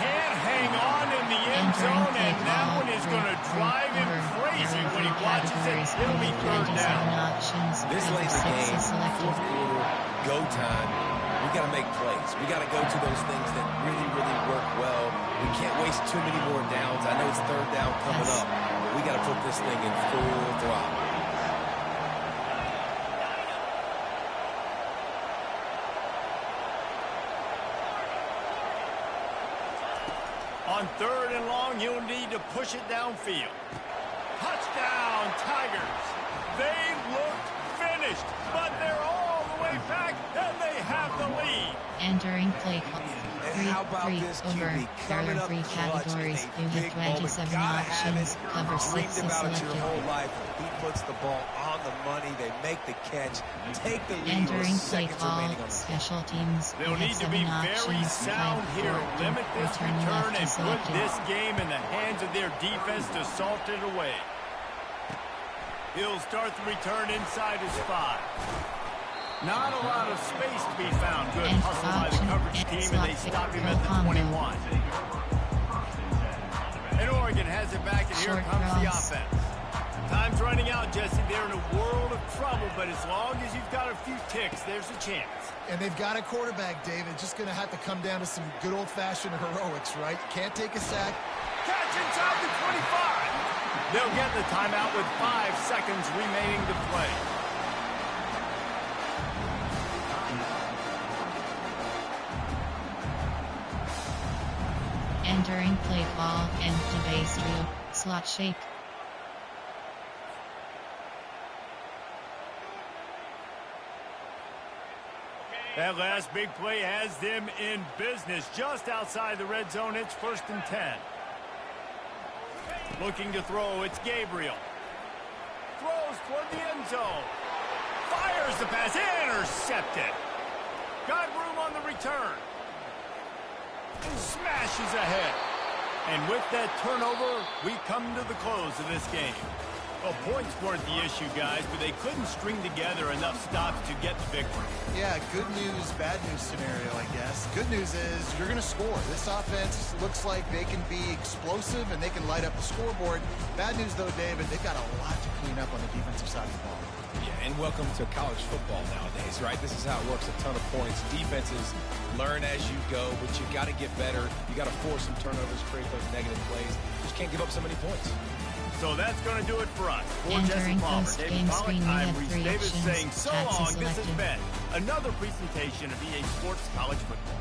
Can't hang on in the end zone, and that one is going to drive him crazy when he watches it. It'll be 3rd down. This late in the game, 4th quarter, go time, we got to make plays. We got to go to those things that really, really work well. We can't waste too many more downs. I know it's 3rd down coming up, but we got to put this thing in full throttle. On 3rd and long, you'll need to push it downfield. Touchdown, Tigers. They looked finished, but they're all the way back, and they have the lead. Entering play call. And how about this QB coming up clutch in a big moment? Gotta have it. Dreamed about it your whole life. He puts the ball on the money. They make the catch. Take the lead with seconds remaining on the special teams. They'll need to be very sound here. Limit this return and put this game in the hands of their defense to salt it away. He'll start the return inside his 5. Not a lot of space to be found. Good hustle by the coverage team, and they stop him at the 21. And Oregon has it back, and here comes the offense. Time's running out, Jesse. They're in a world of trouble, but as long as you've got a few ticks, there's a chance. And they've got a quarterback, David. Just going to have to come down to some good old-fashioned heroics, right? Can't take a sack. Catch inside the 25. They'll get the timeout with 5 seconds remaining to play. Entering play call, empty base wheel, slot shake. That last big play has them in business just outside the red zone. It's 1st and 10. Looking to throw, it's Gabriel. Throws toward the end zone. Fires the pass, intercepted. Got room on the return. Smashes ahead. And with that turnover, we come to the close of this game. Well, points weren't the issue, guys, but they couldn't string together enough stops to get the victory. Yeah, good news, bad news scenario, I guess. Good news is you're going to score. This offense looks like they can be explosive and they can light up the scoreboard. Bad news, though, David, they've got a lot to clean up on the defensive side of the ball. Yeah, and welcome to college football nowadays, right? This is how it works, a ton of points. Defenses learn as you go, but you got to get better. You got to force some turnovers, create those negative plays. Just can't give up so many points. So that's going to do it for us. For Jesse Palmer, David Pollack, I'm Reese Davis saying so long. This has been another presentation of EA Sports College Football.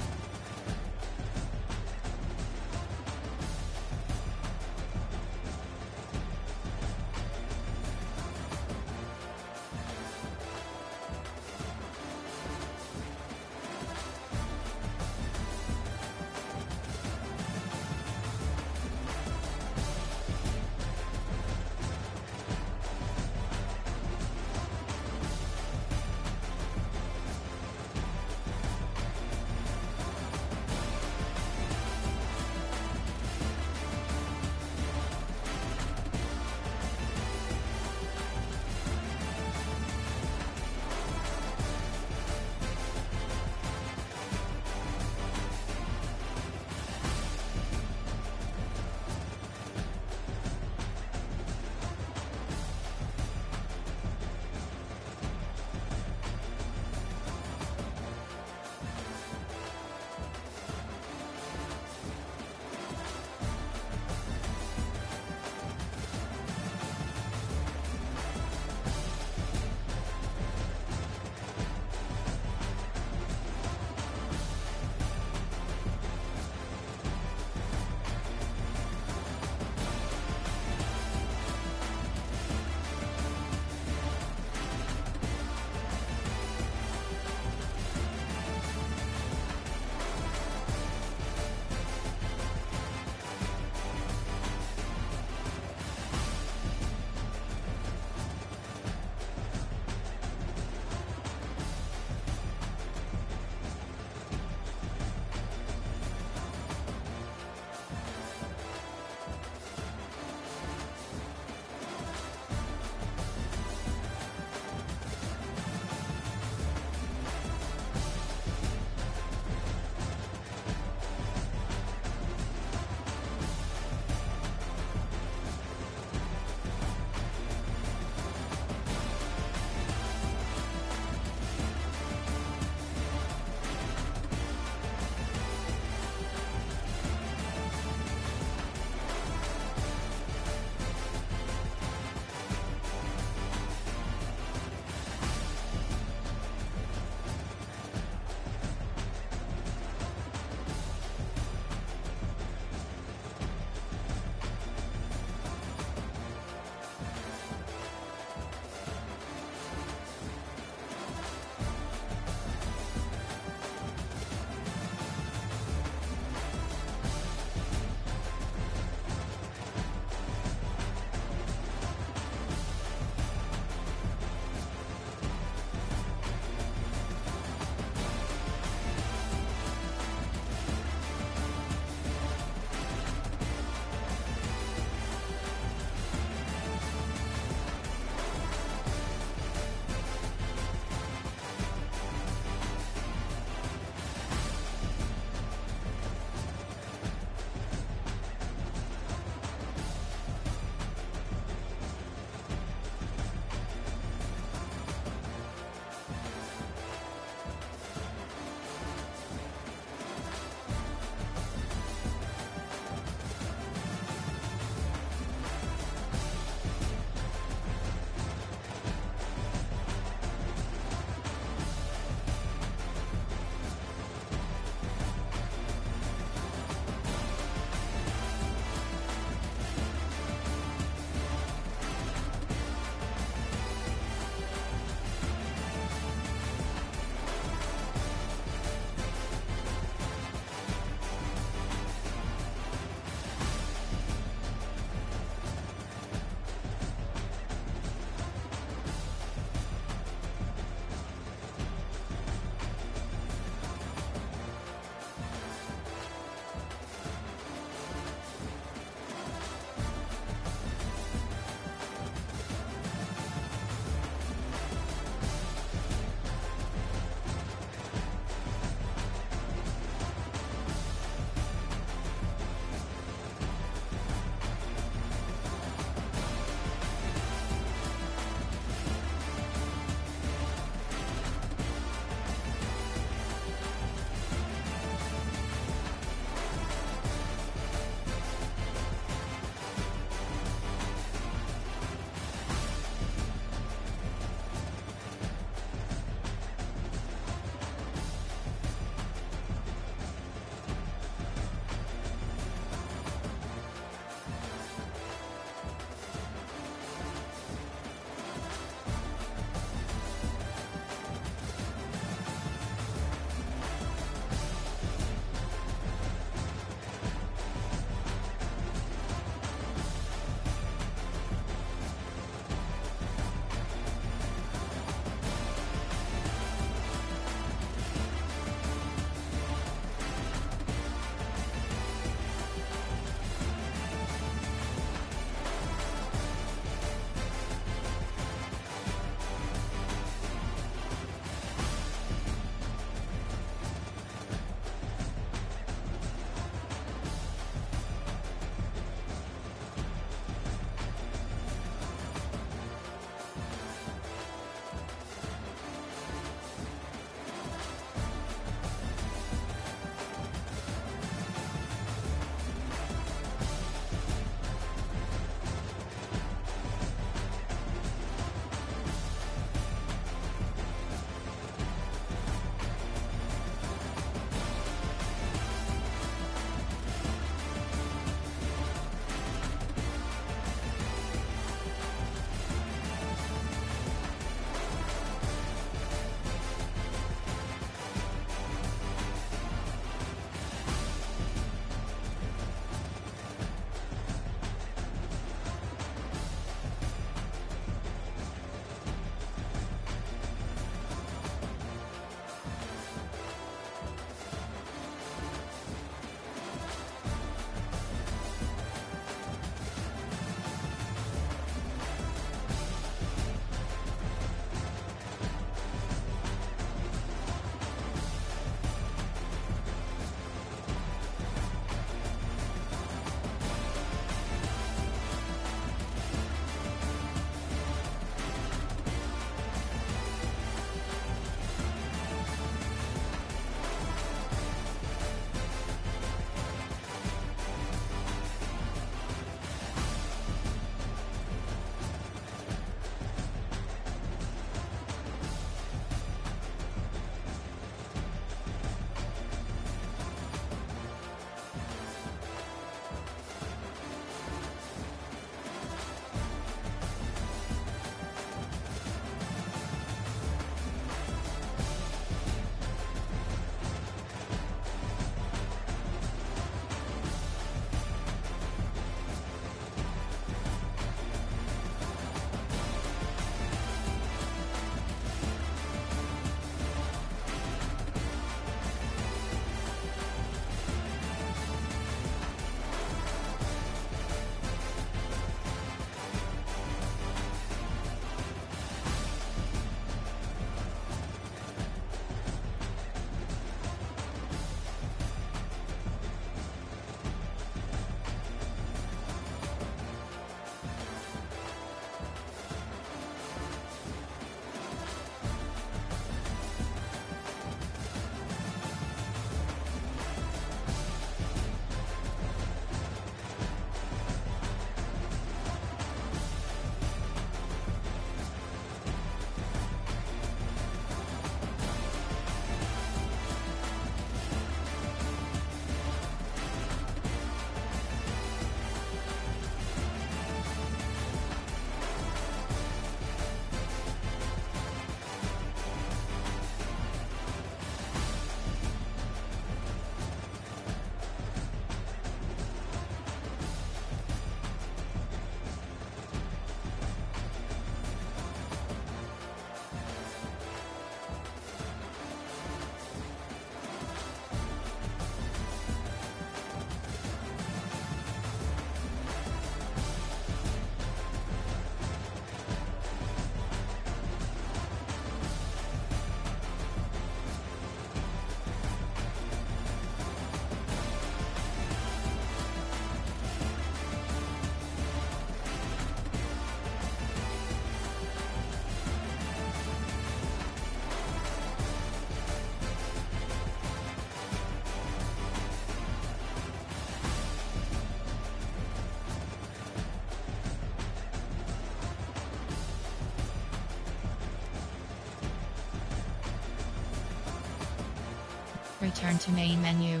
Return to main menu.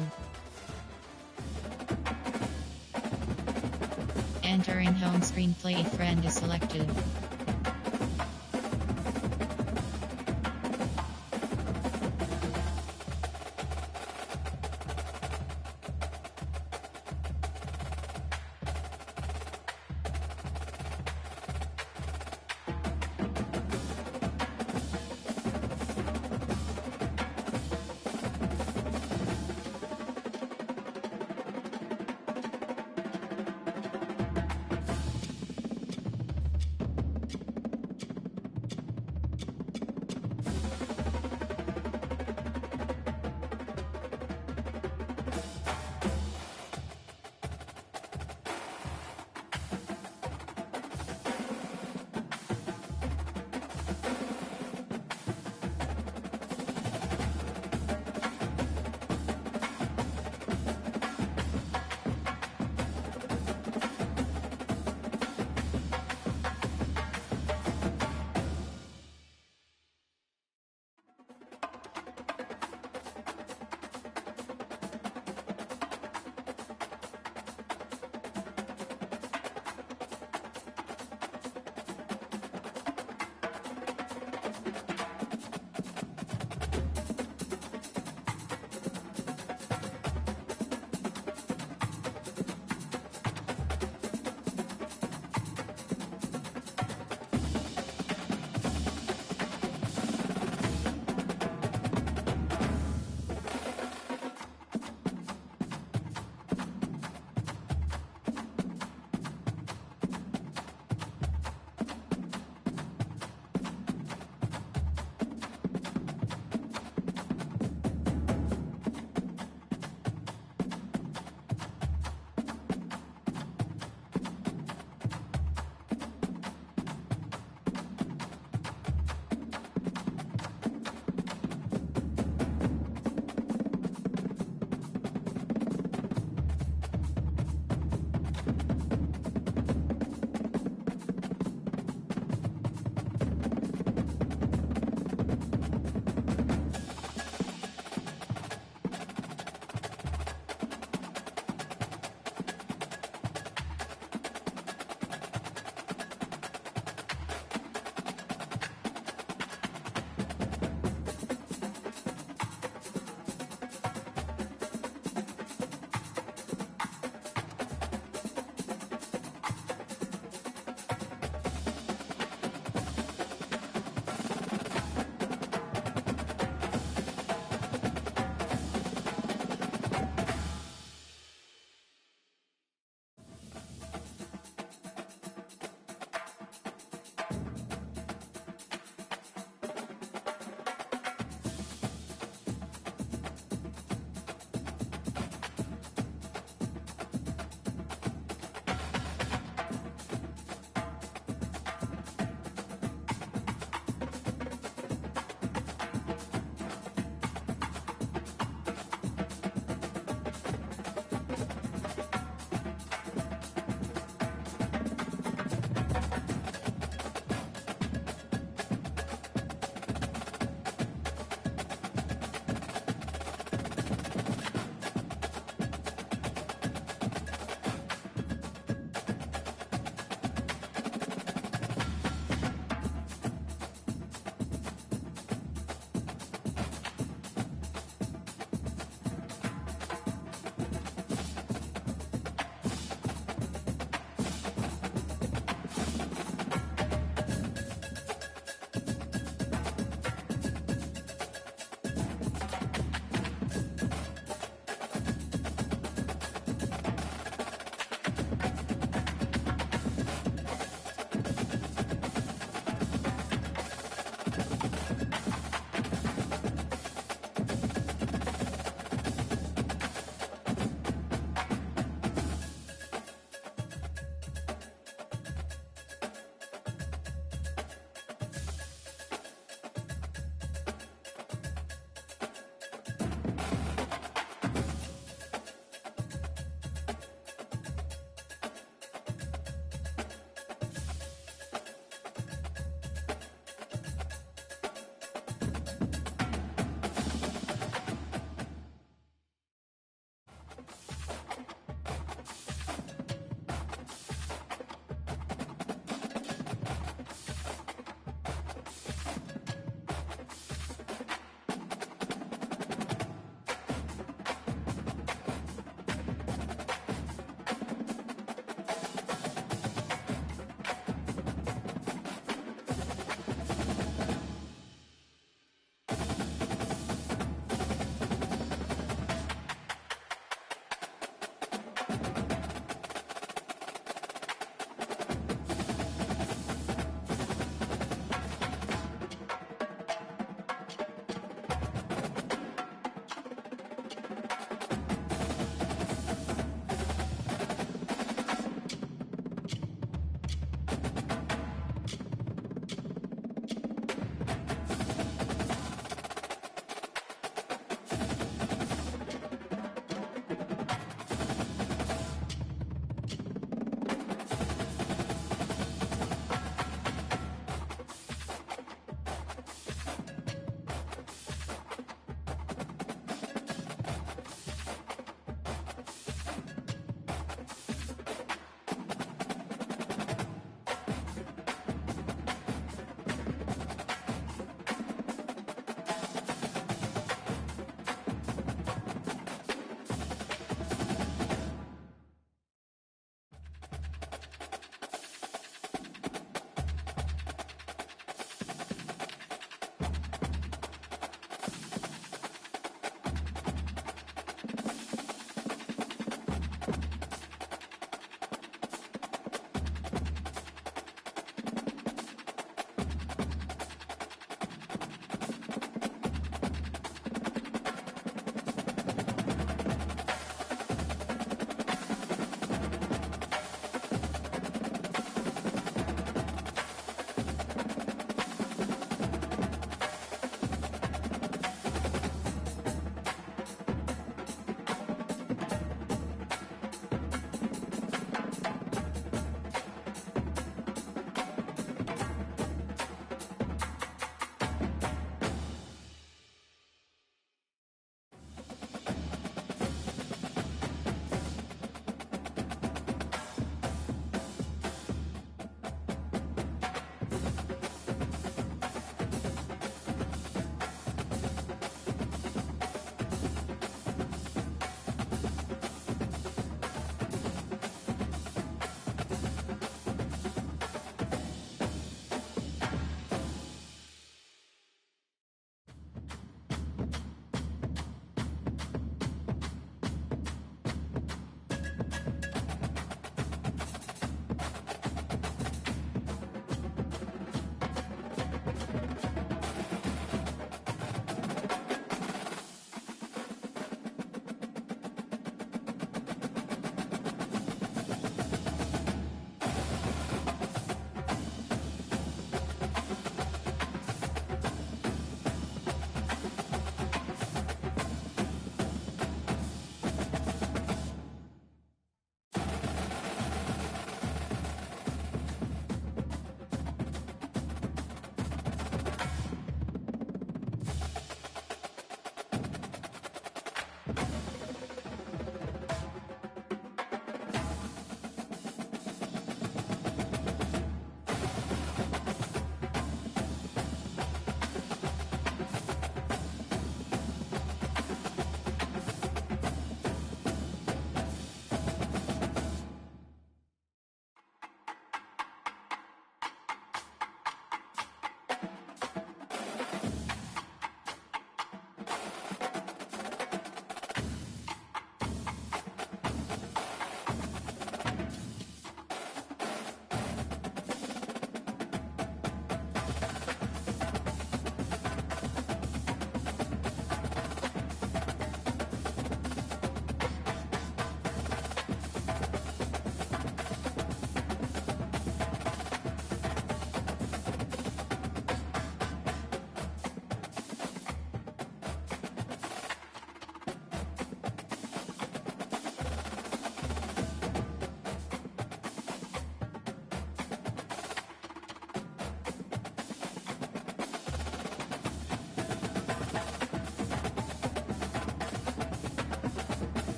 Entering home screen, play friend is selected.